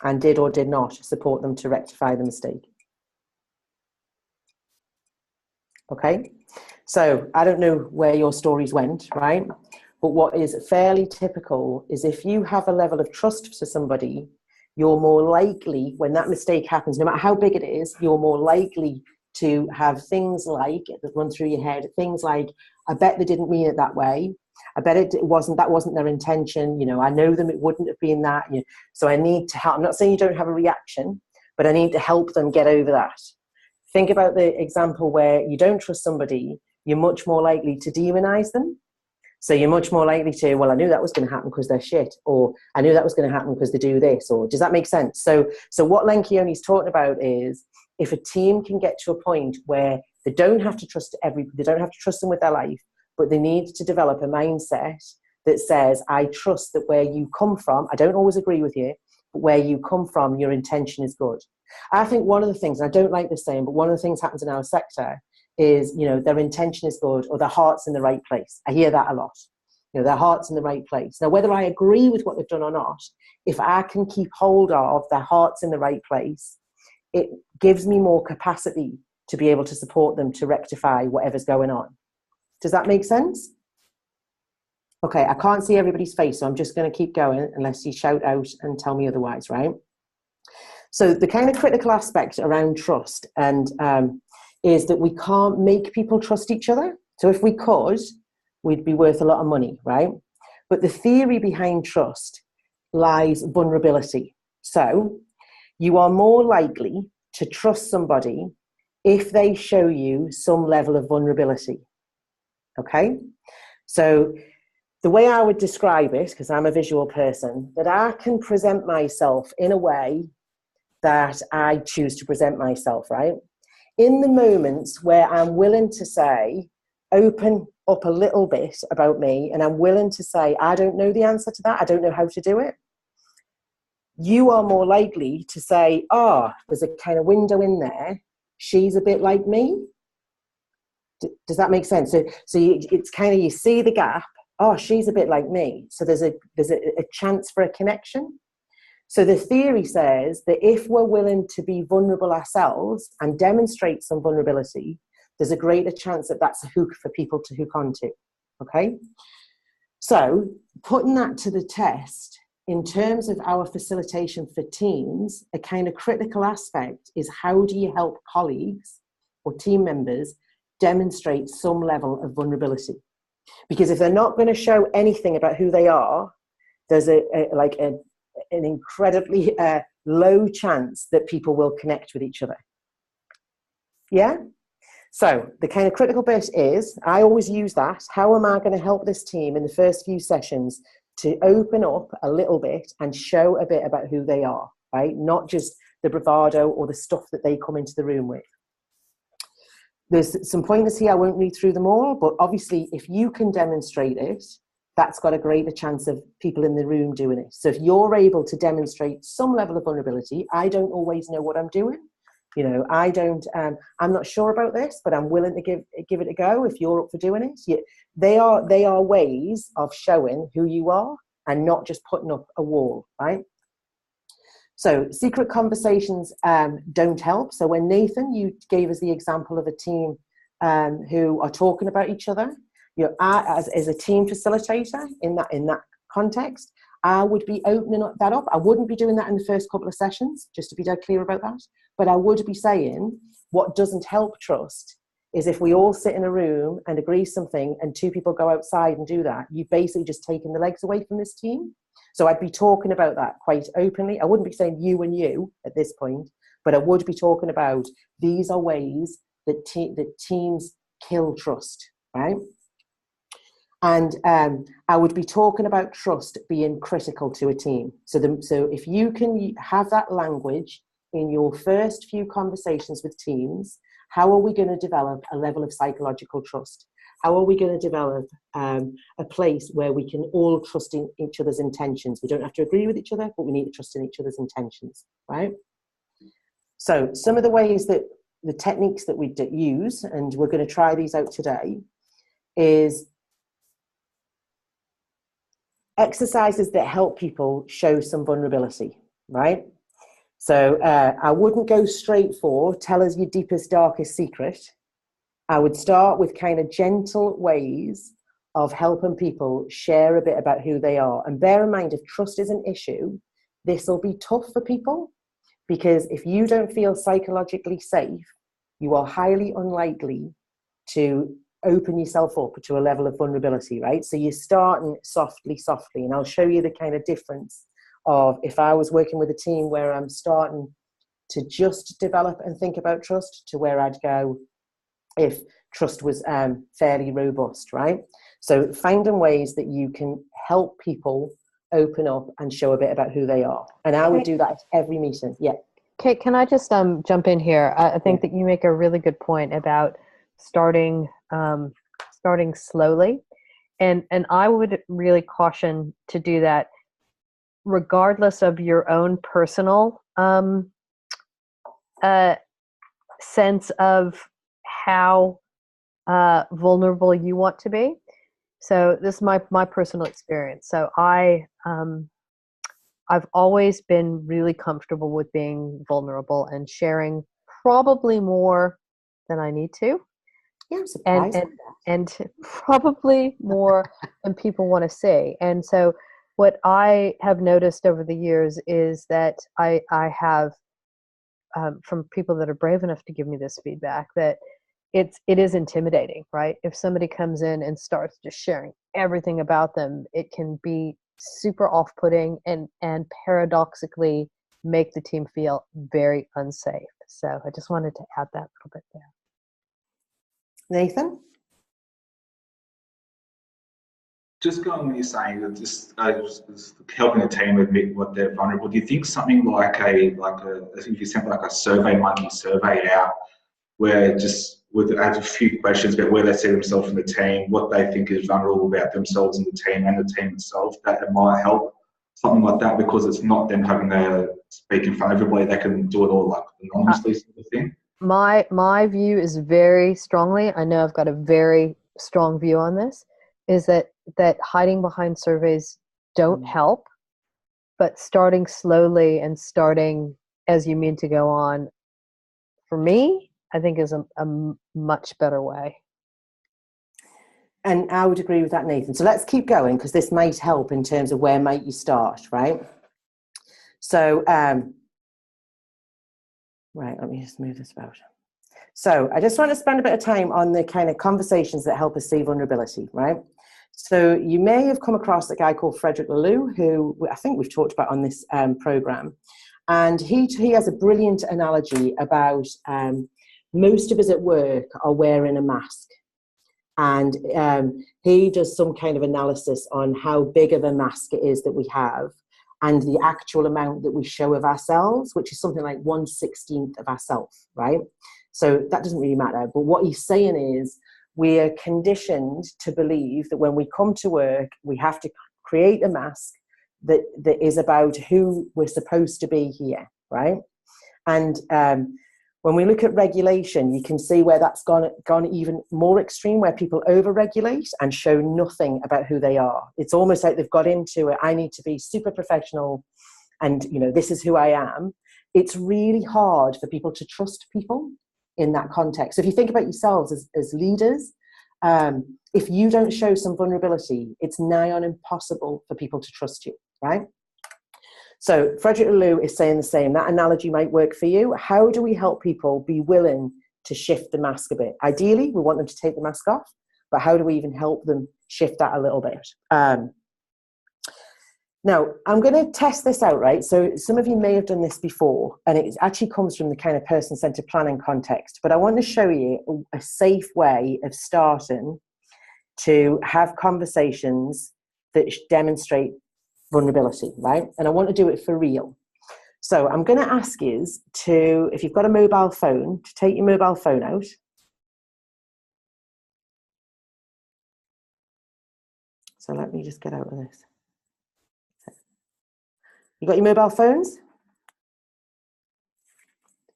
and did or did not support them to rectify the mistake. Okay, so I don't know where your stories went, right? But what is fairly typical is if you have a level of trust for somebody, you're more likely, when that mistake happens, no matter how big it is, you're more likely to have things like, that run through your head, things like, I bet they didn't mean it that way. I bet that wasn't their intention. I know them, it wouldn't have been that. So I need to help. I'm not saying you don't have a reaction, but I need to help them get over that. Think about the example where you don't trust somebody, you're much more likely to demonize them. So you're much more likely to, well, I knew that was going to happen because they're shit, or I knew that was going to happen because they do this, or does that make sense? So what Lencioni's talking about is if a team can get to a point where they don't have to trust they don't have to trust them with their life, but they need to develop a mindset that says, I trust that where you come from, I don't always agree with you, but where you come from, your intention is good. I think one of the things, and I don't like this saying, but one of the things happens in our sector is, their intention is good or their heart's in the right place. I hear that a lot. Their heart's in the right place. Now, whether I agree with what they've done or not, if I can keep hold of their heart's in the right place, it gives me more capacity to be able to support them to rectify whatever's going on. Does that make sense? Okay, I can't see everybody's face, so I'm just going to keep going unless you shout out and tell me otherwise, right? So the kind of critical aspect around trust and is that we can't make people trust each other. So if we could, we'd be worth a lot of money, right? But the theory behind trust lies vulnerability. So you are more likely to trust somebody if they show you some level of vulnerability. Okay? So the way I would describe it, because I'm a visual person, that I can present myself in a way that I choose to present myself, right? In the moments where I'm willing to say, open up a little bit about me, and I'm willing to say, I don't know the answer to that, I don't know how to do it, you are more likely to say, there's a kind of window in there, she's a bit like me. Does that make sense? So it's kind of, you see the gap, she's a bit like me. So there's a chance for a connection. So the theory says that if we're willing to be vulnerable ourselves and demonstrate some vulnerability, there's a greater chance that that's a hook for people to hook onto, okay? So putting that to the test, in terms of our facilitation for teams, a kind of critical aspect is how do you help colleagues or team members demonstrate some level of vulnerability? Because if they're not going to show anything about who they are, there's an incredibly low chance that people will connect with each other. Yeah? So the kind of critical bit is, I always use that. How am I going to help this team in the first few sessions to open up a little bit and show a bit about who they are, right? Not just the bravado or the stuff that they come into the room with. There's some pointers here, I won't read through them all, but obviously if you can demonstrate it, that's got a greater chance of people in the room doing it. So if you're able to demonstrate some level of vulnerability, I don't always know what I'm doing. You know, I'm not sure about this, but I'm willing to give it a go if you're up for doing it. They are ways of showing who you are and not just putting up a wall, right? So secret conversations don't help. So when Nathan, you gave us the example of a team who are talking about each other, you know, as a team facilitator in that context, I would be opening that up. I wouldn't be doing that in the first couple of sessions, just to be dead clear about that. But I would be saying what doesn't help trust is if we all sit in a room and agree something and two people go outside and do that, you've basically just taken the legs away from this team. So I'd be talking about that quite openly. I wouldn't be saying you and you at this point, but I would be talking about these are ways that teams kill trust, right? And I would be talking about trust being critical to a team. So if you can have that language in your first few conversations with teams, how are we going to develop a level of psychological trust? How are we going to develop a place where we can all trust in each other's intentions? We don't have to agree with each other, but we need to trust in each other's intentions, right? So some of the ways that the techniques that we use, and we're going to try these out today, is exercises that help people show some vulnerability, right? So I wouldn't go straight for tell us your deepest, darkest secret. I would start with kind of gentle ways of helping people share a bit about who they are. And bear in mind, if trust is an issue, this will be tough for people, because if you don't feel psychologically safe, you are highly unlikely to open yourself up to a level of vulnerability, right? So you're starting softly, and I'll show you the kind of difference of if I was working with a team where I'm starting to just develop and think about trust to where I'd go if trust was fairly robust, right? So finding ways that you can help people open up and show a bit about who they are. And I would do that at every meeting. Yeah. Kate, can I just jump in here? I think that you make a really good point about starting slowly, and I would really caution to do that regardless of your own personal sense of how vulnerable you want to be. So this is my personal experience. So I've always been really comfortable with being vulnerable and sharing probably more than I need to. Yeah, I'm surprised. And probably more than people want to see. And so what I have noticed over the years is that I have, from people that are brave enough to give me this feedback, that it is intimidating, right? If somebody comes in and starts just sharing everything about them, it can be super off-putting and paradoxically make the team feel very unsafe. So I just wanted to add that little bit there. Nathan? Just going when you're saying that just helping a team admit what they're vulnerable, do you think something like if you sent like a survey monkey survey out where just add a few questions about where they see themselves in the team, what they think is vulnerable about themselves and the team itself, that it might help, something like that, because it's not them having to speak in front of everybody, they can do it all like anonymously sort of thing? My view is very strongly, I know I've got a very strong view on this, is that hiding behind surveys don't help, but starting slowly and starting as you mean to go on, for me, I think is a much better way. And I would agree with that, Nathan. So let's keep going, because this might help in terms of where might you start, right? So, right, let me just move this about. So I just want to spend a bit of time on the kind of conversations that help us see vulnerability, right? So you may have come across a guy called Frederick Laloux, who I think we've talked about on this program. And he has a brilliant analogy about most of us at work are wearing a mask. And he does some kind of analysis on how big of a mask it is that we have and the actual amount that we show of ourselves, which is something like 1/16 of ourselves, right? So that doesn't really matter. But what he's saying is we are conditioned to believe that when we come to work, we have to create a mask that is about who we're supposed to be here, right? And when we look at regulation, you can see where that's gone even more extreme, where people over-regulate and show nothing about who they are. It's almost like they've got into it, I need to be super professional and, you know, this is who I am. It's really hard for people to trust people in that context. So if you think about yourselves as leaders, if you don't show some vulnerability, it's nigh on impossible for people to trust you, right? So Frederick Laloux is saying the same. That analogy might work for you. How do we help people be willing to shift the mask a bit? Ideally, we want them to take the mask off, but how do we even help them shift that a little bit? Now, I'm going to test this out, right? So some of you may have done this before, and it actually comes from the kind of person-centered planning context, but I want to show you a safe way of starting to have conversations that demonstrate vulnerability, right? And I want to do it for real. So I'm going to ask you to, if you've got a mobile phone, to take your mobile phone out. So let me just get out of this. You got your mobile phones?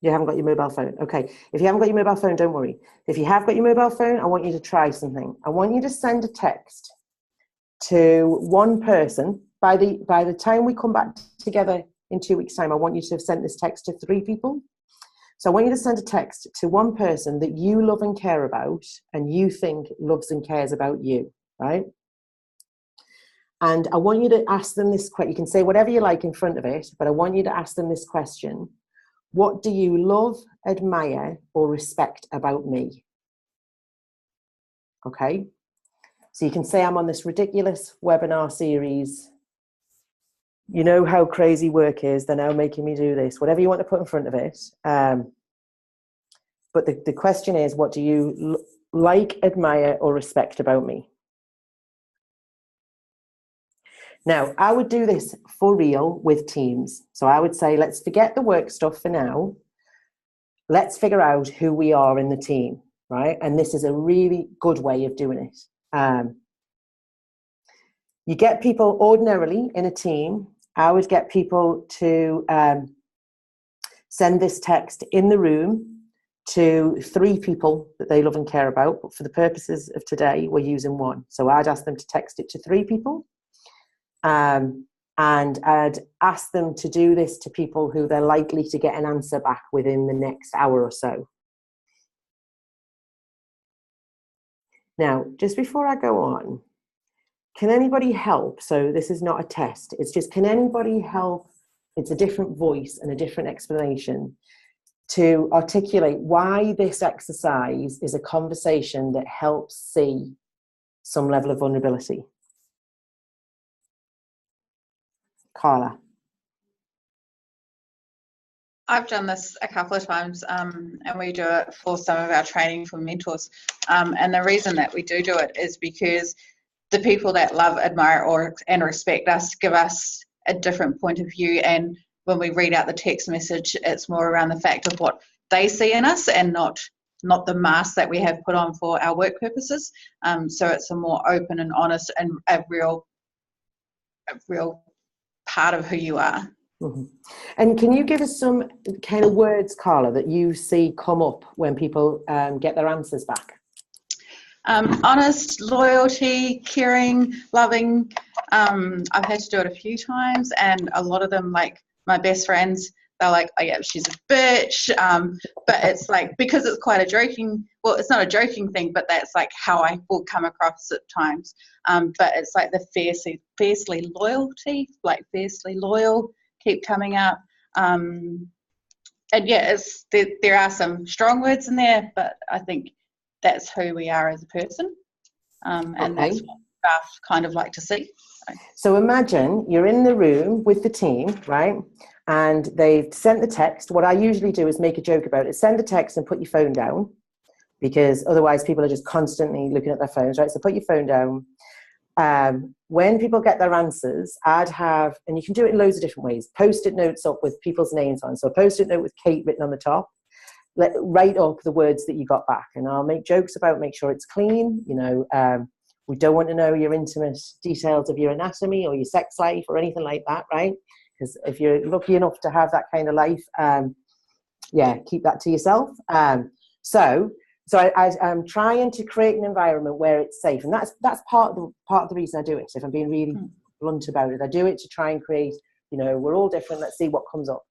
You haven't got your mobile phone. Okay. If you haven't got your mobile phone, don't worry. If you have got your mobile phone, I want you to try something. I want you to send a text to one person. By the time we come back together in 2 weeks' time, I want you to have sent this text to 3 people. So I want you to send a text to one person that you love and care about and you think loves and cares about you, right? And I want you to ask them this question. You can say whatever you like in front of it, but I want you to ask them this question. What do you love, admire, or respect about me? Okay. So you can say I'm on this ridiculous webinar series. You know how crazy work is. They're now making me do this. Whatever you want to put in front of it. But the question is, what do you like, admire, or respect about me? Now, I would do this for real with teams. So I would say, let's forget the work stuff for now. Let's figure out who we are in the team, right? And this is a really good way of doing it. You get people ordinarily in a team. I would get people to send this text in the room to 3 people that they love and care about. But for the purposes of today, we're using 1. So I'd ask them to text it to 3 people. And I'd ask them to do this to people who they're likely to get an answer back within the next hour or so. Now, just before I go on, can anybody help? So this is not a test. It's just, can anybody help? It's a different voice and a different explanation to articulate why this exercise is a conversation that helps see some level of vulnerability. Carla. I've done this a couple of times, and we do it for some of our training for mentors. And the reason that we do it is because the people that love, admire, and respect us give us a different point of view. And when we read out the text message, it's more around the fact of what they see in us and not the mask that we have put on for our work purposes. So it's a more open and honest and a real part of who you are. Mm-hmm. And can you give us some kind of words, Carla, that you see come up when people get their answers back? Honest, loyalty, caring, loving. I've had to do it a few times, and a lot of them, like my best friends, they're like, oh yeah, she's a bitch. But it's like, because it's quite a joking, well, it's not a joking thing, but that's like how I will come across at times. But it's like the fiercely loyalty, like fiercely loyal, keep coming up. And yeah, there are some strong words in there, but I think that's who we are as a person. And that's what staff kind of like to see. So imagine you're in the room with the team, right? and they've sent the text. What I usually do is make a joke about it. Send the text and put your phone down, because otherwise people are just constantly looking at their phones, right? So put your phone down. When people get their answers, I'd have, and you can do it in loads of different ways, post-it notes up with people's names on. So a post-it note with Kate written on the top. Write up the words that you got back, and I'll make jokes about, make sure it's clean. We don't want to know your intimate details of your anatomy or your sex life or anything like that, right? Because if you're lucky enough to have that kind of life, keep that to yourself. So I'm trying to create an environment where it's safe, and that's part of the reason I do it. If I'm being really blunt about it, I do it to try and create. We're all different. Let's see what comes up.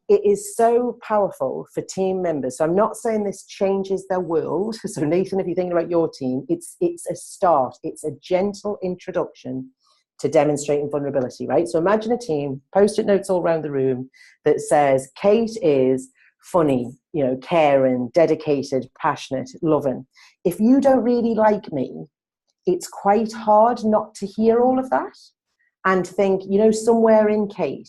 It is so powerful for team members. So I'm not saying this changes their world. So Nathan, if you're thinking about your team, it's a start. It's a gentle introduction to demonstrating vulnerability, right? So imagine a team, post-it notes all around the room that says, Kate is funny, caring, dedicated, passionate, loving. If you don't really like me, it's quite hard not to hear all of that and think, somewhere in Kate,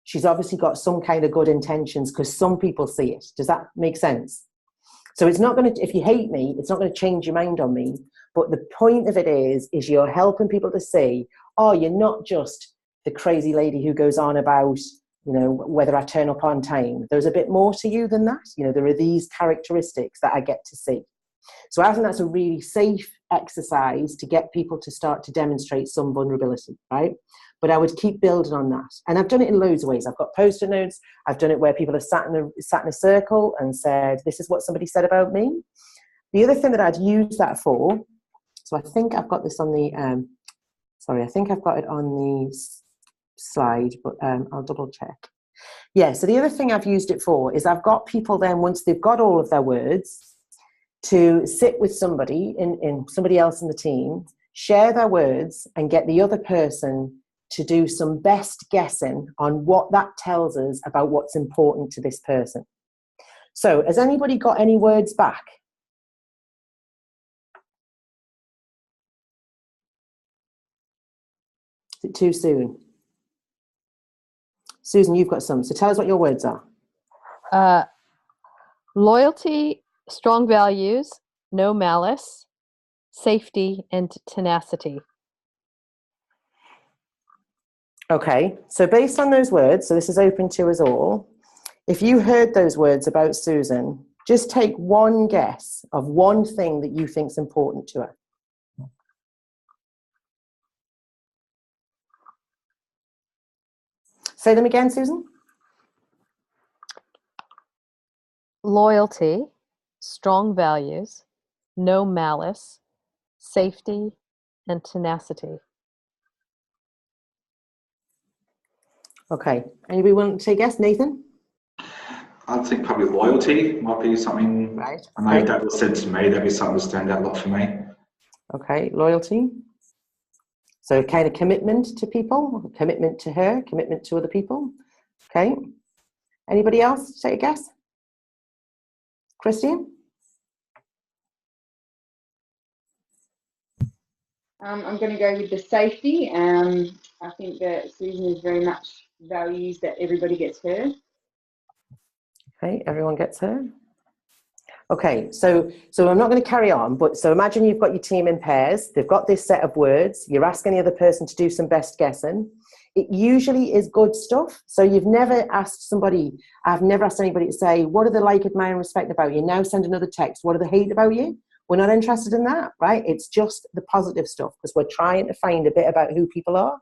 she's obviously got some kind of good intentions, because some people see it. Does that make sense? So it's not going to, if you hate me, it's not going to change your mind on me. But the point of it is you're helping people to see, oh, you're not just the crazy lady who goes on about, whether I turn up on time. There's a bit more to you than that. There are these characteristics that I get to see. So I think that's a really safe exercise to get people to start to demonstrate some vulnerability, right? But I would keep building on that. And I've done it in loads of ways. I've got post-it notes. I've done it where people have sat in a circle and said, this is what somebody said about me. The other thing that I'd use that for, so I think I've got this on the, I think I've got it on the slide, but I'll double check. Yeah, so the other thing I've used it for is I've got people then, once they've got all of their words, to sit with somebody somebody else in the team, share their words, and get the other person to do some best guessing on what that tells us about what's important to this person. So has anybody got any words back? Is it too soon? Susan, you've got some. So tell us what your words are. Loyalty, strong values, no malice, safety, and tenacity. Okay, so based on those words, so this is open to us all, if you heard those words about Susan, just take one guess of one thing that you think is important to her. Say them again, Susan. Loyalty, strong values, no malice, safety, and tenacity. Okay, anybody want to take a guess? Nathan? I think probably loyalty might be something. Right. I know if that was said to me, that'd be something that stand out a lot for me. Okay, loyalty. So kind of commitment to people, commitment to her, commitment to other people. Okay. Anybody else take a guess? Christian? I'm going to go with the safety. I think that Susan is very much values that everybody gets heard. Okay, everyone gets heard. Okay, so I'm not going to carry on, but so imagine you've got your team in pairs. They've got this set of words. You're asking the other person to do some best guessing. It usually is good stuff. So you've never asked somebody, I've never asked anybody to say, what do they like, admire, and respect about you? Now send another text. What do they hate about you? We're not interested in that, right? It's just the positive stuff, because we're trying to find a bit about who people are.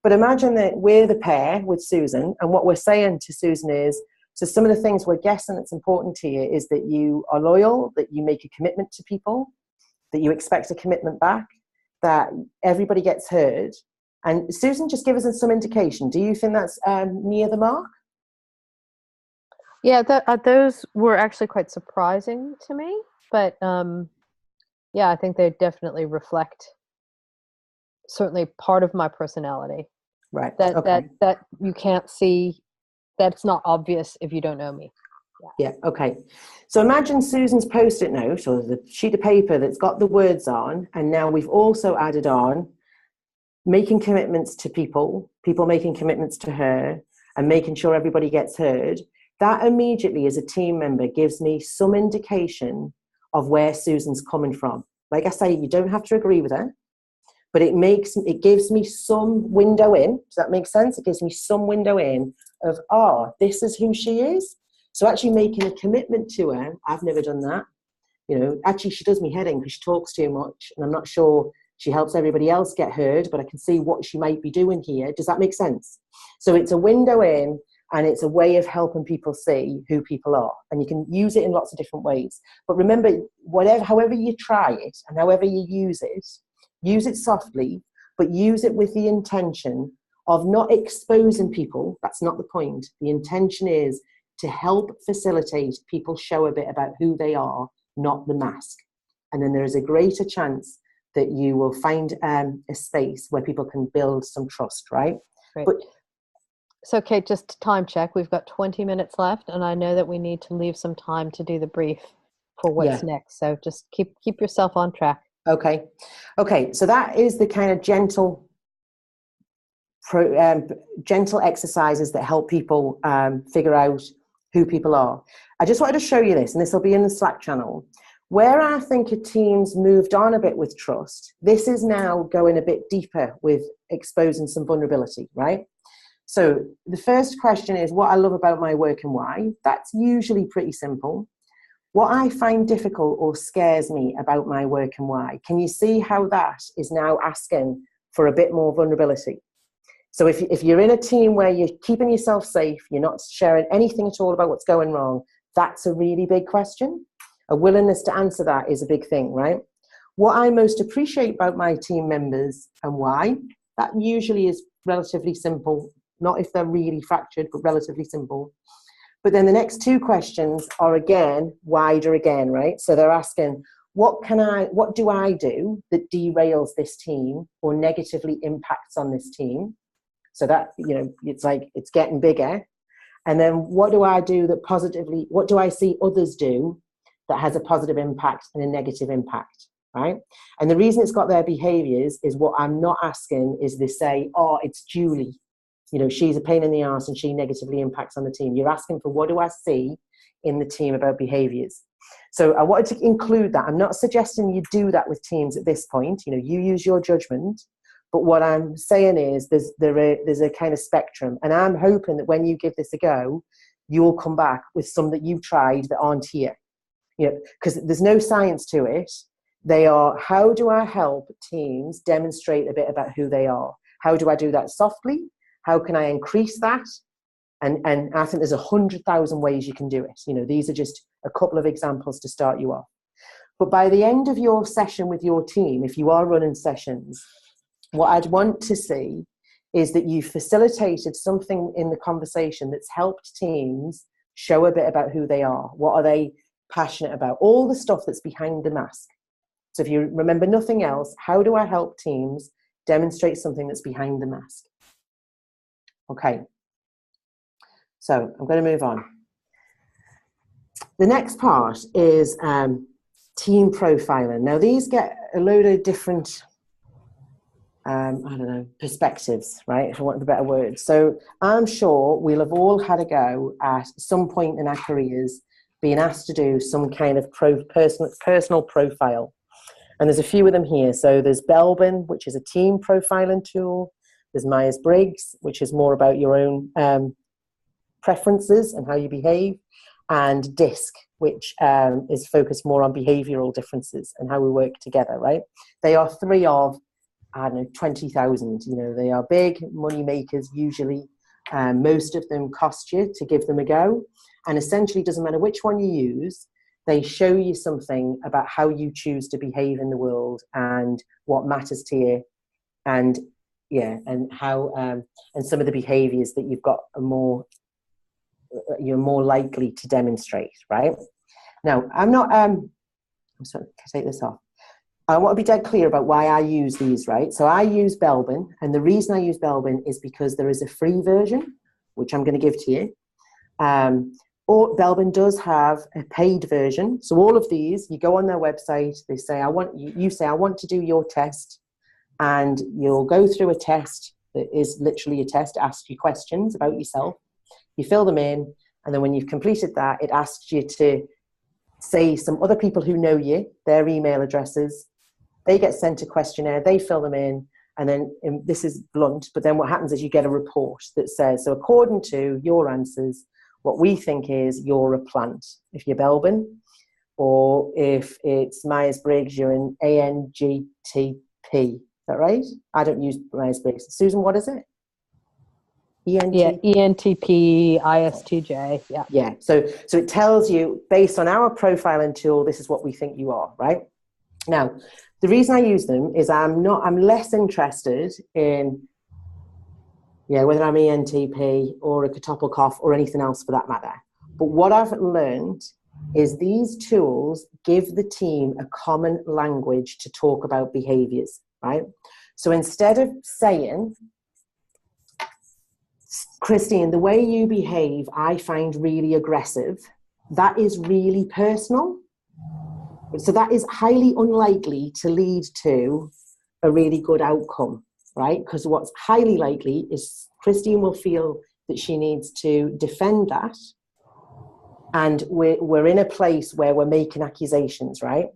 But imagine that we're the pair with Susan, and what we're saying to Susan is, so some of the things we're guessing that's important to you is that you are loyal, that you make a commitment to people, that you expect a commitment back, that everybody gets heard. And Susan, just give us some indication. Do you think that's near the mark? Yeah, those were actually quite surprising to me. But yeah, I think they definitely reflect certainly part of my personality. Right. That you can't see. That's not obvious if you don't know me. Yeah, okay. So imagine Susan's post-it note, or the sheet of paper that's got the words on, and now we've also added on making commitments to people making commitments to her, and making sure everybody gets heard, that immediately as a team member gives me some indication of where Susan's coming from. Like I say, you don't have to agree with her, but it gives me some window in. Does that make sense? It gives me some window in of, this is who she is. So actually making a commitment to her, I've never done that. Actually she does me head in because she talks too much, and I'm not sure she helps everybody else get heard, but I can see what she might be doing here. Does that make sense? So it's a window in, and it's a way of helping people see who people are. And you can use it in lots of different ways. But remember, however you try it and however you use it softly, but use it with the intention of not exposing people. That's not the point. The intention is to help facilitate people show a bit about who they are, not the mask. And then there is a greater chance that you will find a space where people can build some trust, right? Great. But so Kate, just time check. We've got 20 minutes left, and I know that we need to leave some time to do the brief for what's next. So just keep yourself on track. Okay. So that is the kind of gentle exercises that help people figure out who people are. I just wanted to show you this, and this will be in the Slack channel. Where I think a team's moved on a bit with trust, this is now going a bit deeper with exposing some vulnerability, right? So the first question is what I love about my work and why. That's usually pretty simple. What I find difficult or scares me about my work and why. Can you see how that is now asking for a bit more vulnerability? So if you're in a team where you're keeping yourself safe, you're not sharing anything at all about what's going wrong, that's a really big question. A willingness to answer that is a big thing, right? What I most appreciate about my team members and why, that usually is relatively simple, not if they're really fractured, but relatively simple. But then the next two questions are again, wider again, right? So they're asking, what do I do that derails this team or negatively impacts on this team? So that, it's like, it's getting bigger. And then what do I do what do I see others do that has a positive impact and a negative impact, right? And the reason it's got their behaviors is what I'm not asking is they say, it's Julie. She's a pain in the arse and she negatively impacts on the team. You're asking for what do I see in the team about behaviors. So I wanted to include that. I'm not suggesting you do that with teams at this point. You use your judgment. But what I'm saying is there's a kind of spectrum. And I'm hoping that when you give this a go, you'll come back with some that you've tried that aren't here. Because there's no science to it. They are, how do I help teams demonstrate a bit about who they are? How do I do that softly? How can I increase that? And I think there's 100,000 ways you can do it. These are just a couple of examples to start you off. But by the end of your session with your team, if you are running sessions, what I'd want to see is that you facilitated something in the conversation that's helped teams show a bit about who they are. What are they passionate about? All the stuff that's behind the mask. So if you remember nothing else, how do I help teams demonstrate something that's behind the mask? Okay. So I'm going to move on. The next part is team profiling. Now these get a load of different perspectives, right, for want of a better word. So I'm sure we'll have all had a go at some point in our careers being asked to do some kind of personal profile. And there's a few of them here. So there's Belbin, which is a team profiling tool. There's Myers-Briggs, which is more about your own preferences and how you behave. And DISC, which is focused more on behavioral differences and how we work together, right? They are three of 20,000. They are big money makers usually. Most of them cost you to give them a go. And essentially, it doesn't matter which one you use, they show you something about how you choose to behave in the world and what matters to you. And how and some of the behaviors that you're more likely to demonstrate, right? Now, I'm sorry, take this off. I want to be dead clear about why I use these, right? So I use Belbin, and the reason I use Belbin is because there is a free version, which I'm going to give to you. Or Belbin does have a paid version. So all of these, you go on their website, they say, you say, I want to do your test, and you'll go through a test that is literally a test, asks you questions about yourself. You fill them in, and then when you've completed that, it asks you to say some other people who know you, their email addresses. They get sent a questionnaire, they fill them in, and then this is blunt, but then what happens is you get a report that says, so according to your answers, what we think is you're a plant. If you're Belbin, or if it's Myers-Briggs, you're an ANGTP. Is that right? I don't use Myers-Briggs. Susan, what is it? ENT? Yeah, ENTP, ISTJ. Yeah. Yeah. So it tells you, based on our profiling tool, this is what we think you are, right? Now, the reason I use them is I'm less interested in, whether I'm ENTP or a catopple cough or anything else for that matter. But what I've learned is these tools give the team a common language to talk about behaviors, right? So instead of saying, Christine, the way you behave, I find really aggressive, that is really personal. So that is highly unlikely to lead to a really good outcome, right? Because what's highly likely is Christine will feel that she needs to defend that. And we're in a place where we're making accusations, right?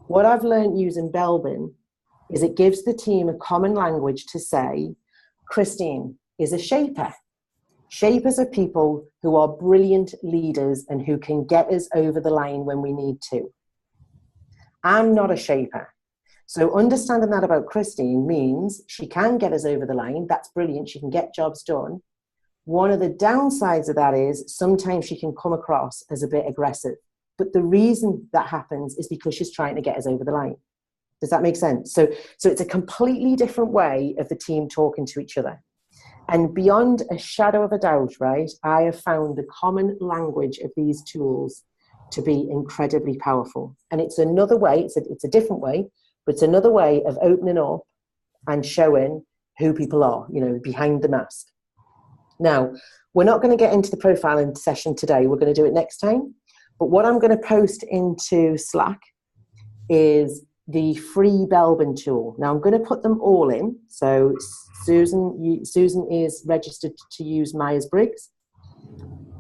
What I've learned using Belbin is it gives the team a common language to say, Christine is a shaper. Shapers are people who are brilliant leaders and who can get us over the line when we need to. I'm not a shaper. So understanding that about Christine means she can get us over the line. That's brilliant. She can get jobs done. One of the downsides of that is sometimes she can come across as a bit aggressive. But the reason that happens is because she's trying to get us over the line. Does that make sense? So it's a completely different way of the team talking to each other. And beyond a shadow of a doubt, right, I have found the common language of these tools to be incredibly powerful. And it's another way, it's a different way, but it's another way of opening up and showing who people are, behind the mask. Now, we're not going to get into the profiling session today. We're going to do it next time. But what I'm going to post into Slack is the free Belbin tool. Now, I'm going to put them all in. So Susan is registered to use Myers-Briggs.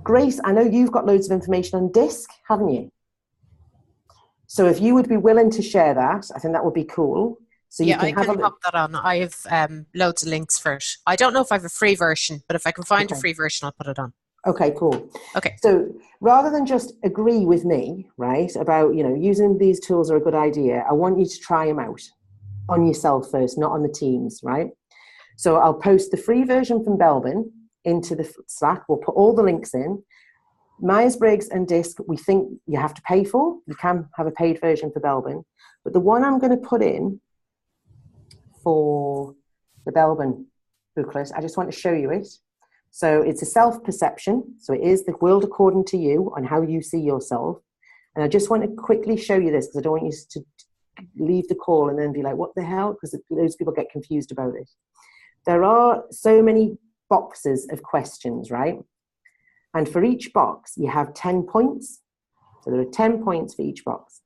Grace, I know you've got loads of information on DISC, haven't you? So if you would be willing to share that, I think that would be cool. So you I can pop that on. I have loads of links for it. I don't know if I have a free version, but if I can find a free version, I'll put it on. Okay, cool. Okay. So rather than just agree with me, right, about, using these tools are a good idea, I want you to try them out on yourself first, not on the teams, right? So I'll post the free version from Belbin into the Slack. We'll put all the links in. Myers-Briggs and DISC, we think you have to pay for. You can have a paid version for Belbin. But the one I'm going to put in for the Belbin booklet, I just want to show you it. So it's a self-perception. So it is the world according to you on how you see yourself. And I just want to quickly show you this because I don't want you to leave the call and then be like, what the hell? Because those people get confused about it. There are so many boxes of questions, right? And for each box, you have 10 points. So there are 10 points for each box.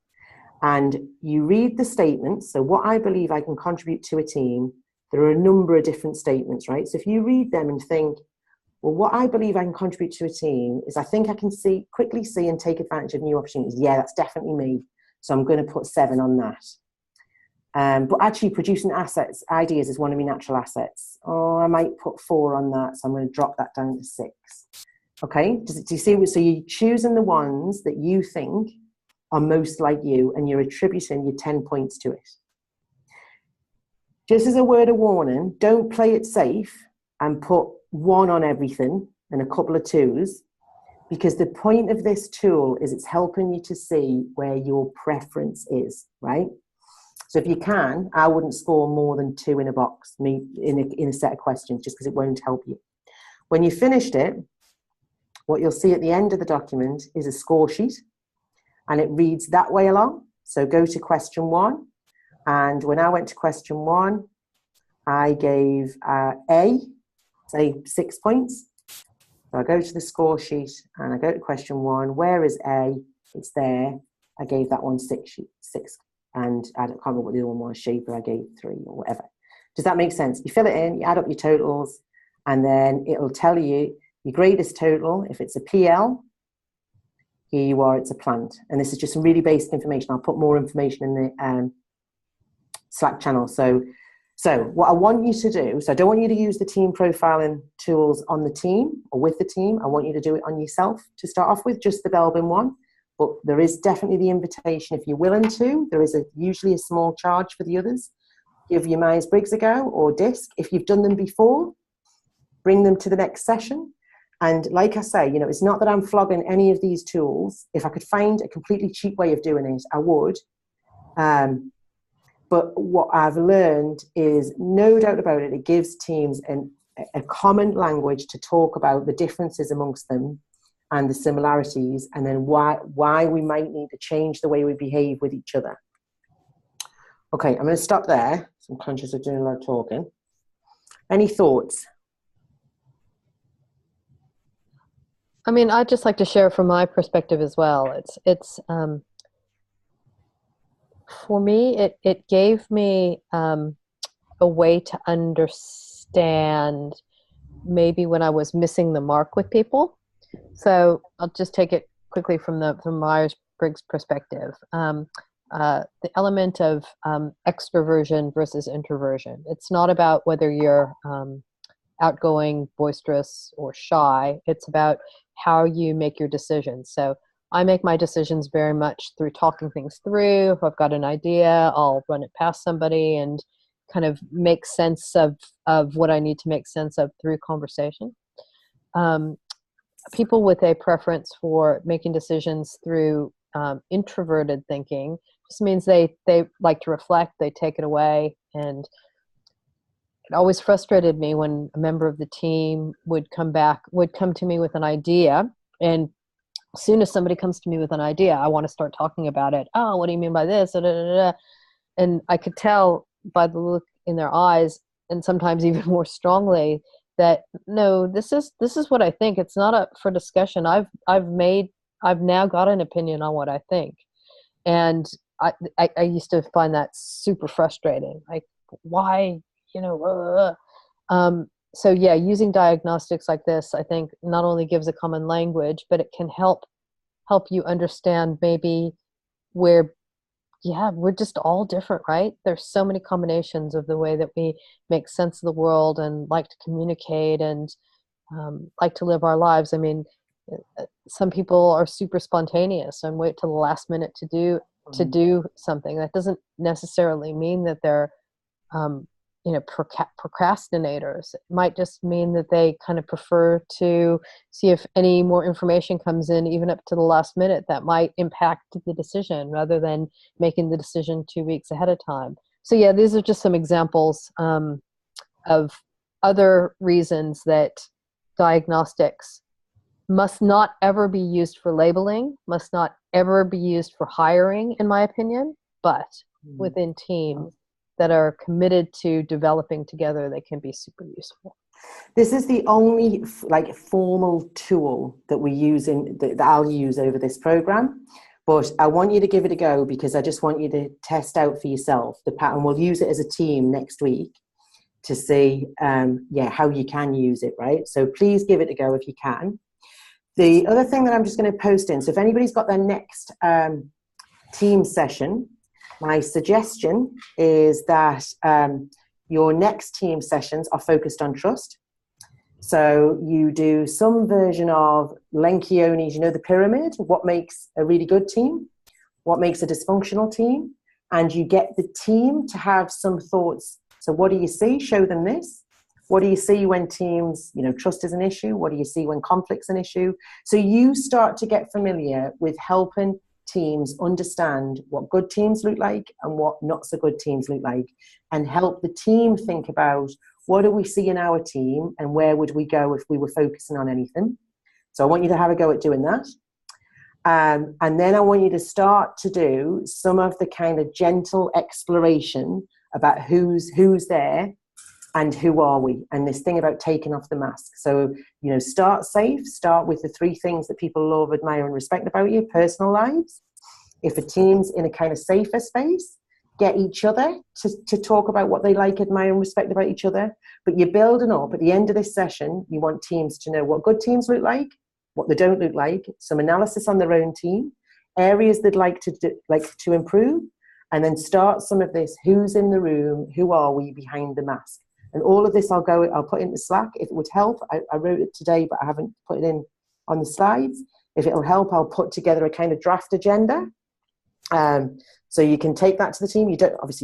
And you read the statements. So what I believe I can contribute to a team, there are a number of different statements, right? So if you read them and think, well, what I believe I can contribute to a team is I think I can quickly see and take advantage of new opportunities. Yeah, that's definitely me. So I'm going to put 7 on that. But actually producing ideas is one of my natural assets. Oh, I might put 4 on that. So I'm going to drop that down to 6. Okay, do you see? So you're choosing the ones that you think are most like you and you're attributing your 10 points to it. Just as a word of warning, don't play it safe and put 1 on everything and a couple of 2s, because the point of this tool is it's helping you to see where your preference is, right? So if you can, I wouldn't score more than 2 in a box, in a set of questions, just because it won't help you. When you finished it, what you'll see at the end of the document is a score sheet, and it reads that way along. So go to question 1, and when I went to question 1, I gave A, say 6 points. So I go to the score sheet and I go to question 1. Where is A? It's there. I gave that one 6. And I can't remember what the other one was, shaper, I gave 3 or whatever. Does that make sense? You fill it in, you add up your totals, and then it'll tell you Your greatest total, if it's a PL, here you are, it's a plant. And this is just some really basic information. I'll put more information in the Slack channel. So what I want you to do, so I don't want you to use the team profiling tools on the team or with the team. I want you to do it on yourself to start off with, just the Belbin one. But there is definitely the invitation, if you're willing to. There is usually a small charge for the others. Give your Myers-Briggs a go, or DISC. If you've done them before, bring them to the next session. And like I say, you know, it's not that I'm flogging any of these tools. If I could find a completely cheap way of doing it, I would. But what I've learned is, no doubt about it, it gives teams a common language to talk about the differences amongst them and the similarities, and then why we might need to change the way we behave with each other. Okay, I'm going to stop there. I'm conscious of doing a lot of talking. Any thoughts? I mean, I'd just like to share from my perspective as well. It's for me, it gave me a way to understand maybe when I was missing the mark with people. So I'll just take it quickly from Myers-Briggs perspective. The element of extroversion versus introversion. It's not about whether you're outgoing, boisterous, or shy. It's about how you make your decisions. So I make my decisions very much through talking things through. If I've got an idea, I'll run it past somebody and kind of make sense of what I need to make sense of through conversation. People with a preference for making decisions through introverted thinking just means they like to reflect, they take it away. And it always frustrated me when a member of the team would come to me with an idea, and as soon as somebody comes to me with an idea, I want to start talking about it. Oh, what do you mean by this? And I could tell by the look in their eyes, and sometimes even more strongly, that no, this is what I think. It's not up for discussion. I've now got an opinion on what I think, and I used to find that super frustrating. Like, why, so yeah, using diagnostics like this, I think, not only gives a common language, but it can help you understand maybe where, yeah, we're just all different, right? There's so many combinations of the way that we make sense of the world and like to communicate and like to live our lives. I mean, some people are super spontaneous and wait till the last minute to do something. That doesn't necessarily mean that they're procrastinators. It might just mean that they kind of prefer to see if any more information comes in, even up to the last minute, that might impact the decision rather than making the decision 2 weeks ahead of time. So yeah, these are just some examples of other reasons that diagnostics must not ever be used for labeling, must not ever be used for hiring, in my opinion, but within teams that are committed to developing together, they can be super useful. This is the only formal tool that we use that I'll use over this program, but I want you to give it a go because I just want you to test out for yourself the pattern. We'll use it as a team next week to see how you can use it, right? So please give it a go if you can. The other thing that I'm just going to post in, so if anybody's got their next team session, my suggestion is that your next team sessions are focused on trust. So you do some version of Lencioni's, the pyramid, what makes a really good team, what makes a dysfunctional team, and you get the team to have some thoughts. So what do you see? Show them this. What do you see when teams, trust is an issue? What do you see when conflict's an issue? So you start to get familiar with helping teams understand what good teams look like and what not so good teams look like, and help the team think about what do we see in our team and where would we go if we were focusing on anything. So I want you to have a go at doing that. And then I want you to start to do some of the kind of gentle exploration about who's there and who are we, and this thing about taking off the mask. So, start safe, start with the 3 things that people love, admire, and respect about you, personal lives. If a team's in a kind of safer space, get each other to talk about what they like, admire, and respect about each other. But you're building up. At the end of this session, you want teams to know what good teams look like, what they don't look like, some analysis on their own team, areas they'd like to improve, and then start some of this. Who's in the room? Who are we behind the mask? And all of this I'll put into Slack if it would help. I wrote it today, but I haven't put it in on the slides. If it'll help, I'll put together a kind of draft agenda. So you can take that to the team. You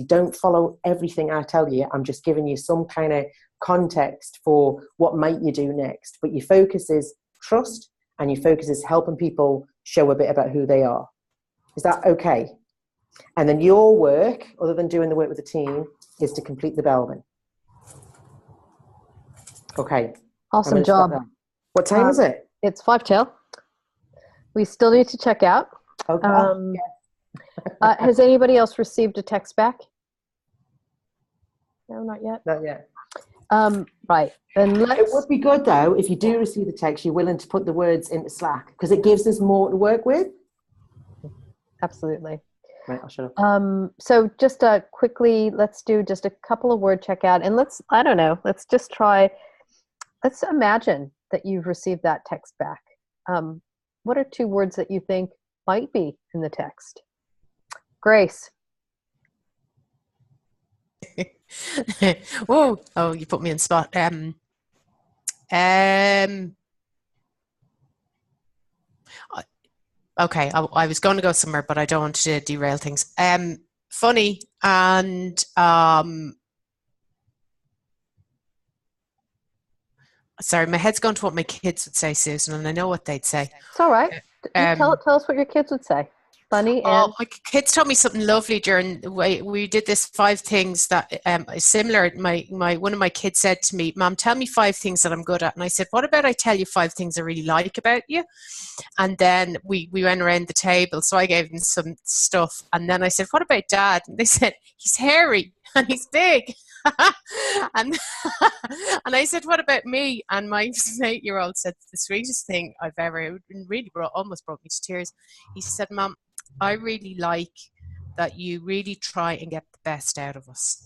don't follow everything I tell you. I'm just giving you some kind of context for what might you do next. But your focus is trust, and your focus is helping people show a bit about who they are. Is that okay? And then your work, other than doing the work with the team, is to complete the Bellman. Okay. Awesome job. What time is it? It's 5 till. We still need to check out. Okay. Has anybody else received a text back? No, not yet. Not yet. Right. Then it would be good though if you do receive the text, you're willing to put the words into Slack, because it gives us more to work with. Absolutely. Right, I'll shut up. So just quickly, let's do just a couple of word checkout, and let's imagine that you've received that text back. What are 2 words that you think might be in the text? Grace. Whoa! Oh, you put me in spot. Okay, I was going to go somewhere, but I don't want to derail things. Funny and sorry, my head's going to what my kids would say, Susan, and I know what they'd say. It's all right. Tell us what your kids would say. Funny and my kids told me something lovely during we did this 5 things that is similar. One of my kids said to me, "Mom, tell me 5 things that I'm good at." And I said, "What about I tell you 5 things I really like about you?" And then we went around the table, so I gave them some stuff, and then I said, "What about Dad?" And they said, "He's hairy and he's big." and I said, "What about me?" And my 8-year-old said the sweetest thing I've ever, it really almost brought me to tears. He said, "Mom, I really like that you really try and get the best out of us."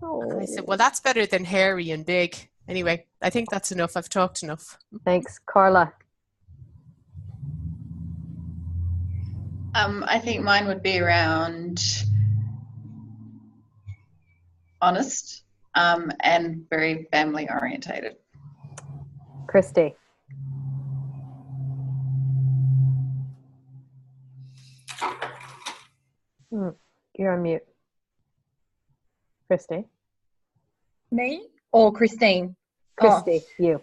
Oh. And I said, "Well, that's better than hairy and big." Anyway, I think that's enough. I've talked enough. Thanks. Carla. I think mine would be around honest and very family orientated. Christy. You're on mute. Christy. Me or Christine? Christy, you.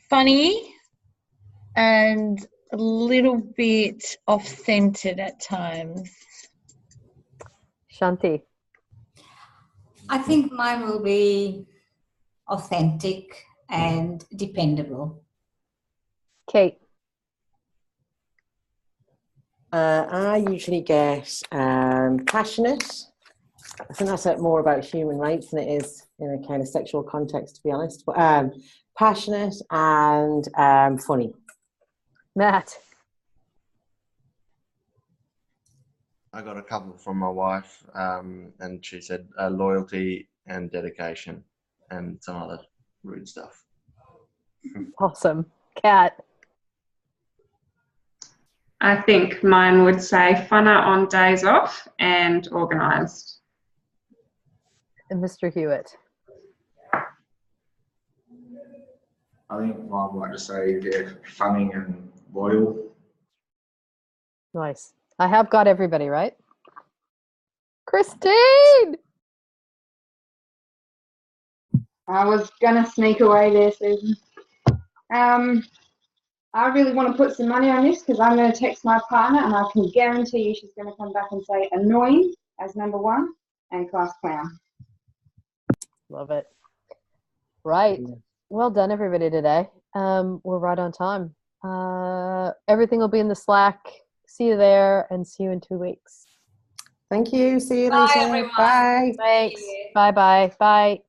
Funny and a little bit off-centered at times. Shanti. I think mine will be authentic and dependable. Kate. I usually get passionate. I think that's more about human rights than it is in a kind of sexual context, to be honest. But passionate and funny. Matt. I got a couple from my wife, and she said loyalty and dedication and some other rude stuff. Awesome. Kat. I think mine would say funner on days off and organised. And Mr. Hewitt. I think mine would like to say funny and loyal. Nice. I have got everybody right. Christine! I was going to sneak away there, Susan. I really want to put some money on this because I'm going to text my partner and I can guarantee you she's going to come back and say annoying as number 1 and class clown. Love it. Right. Well done, everybody, today. We're right on time. Everything will be in the Slack. See you there and see you in 2 weeks. Thank you. See you Bye, later. everyone. Bye. Thanks. Bye-bye. Bye.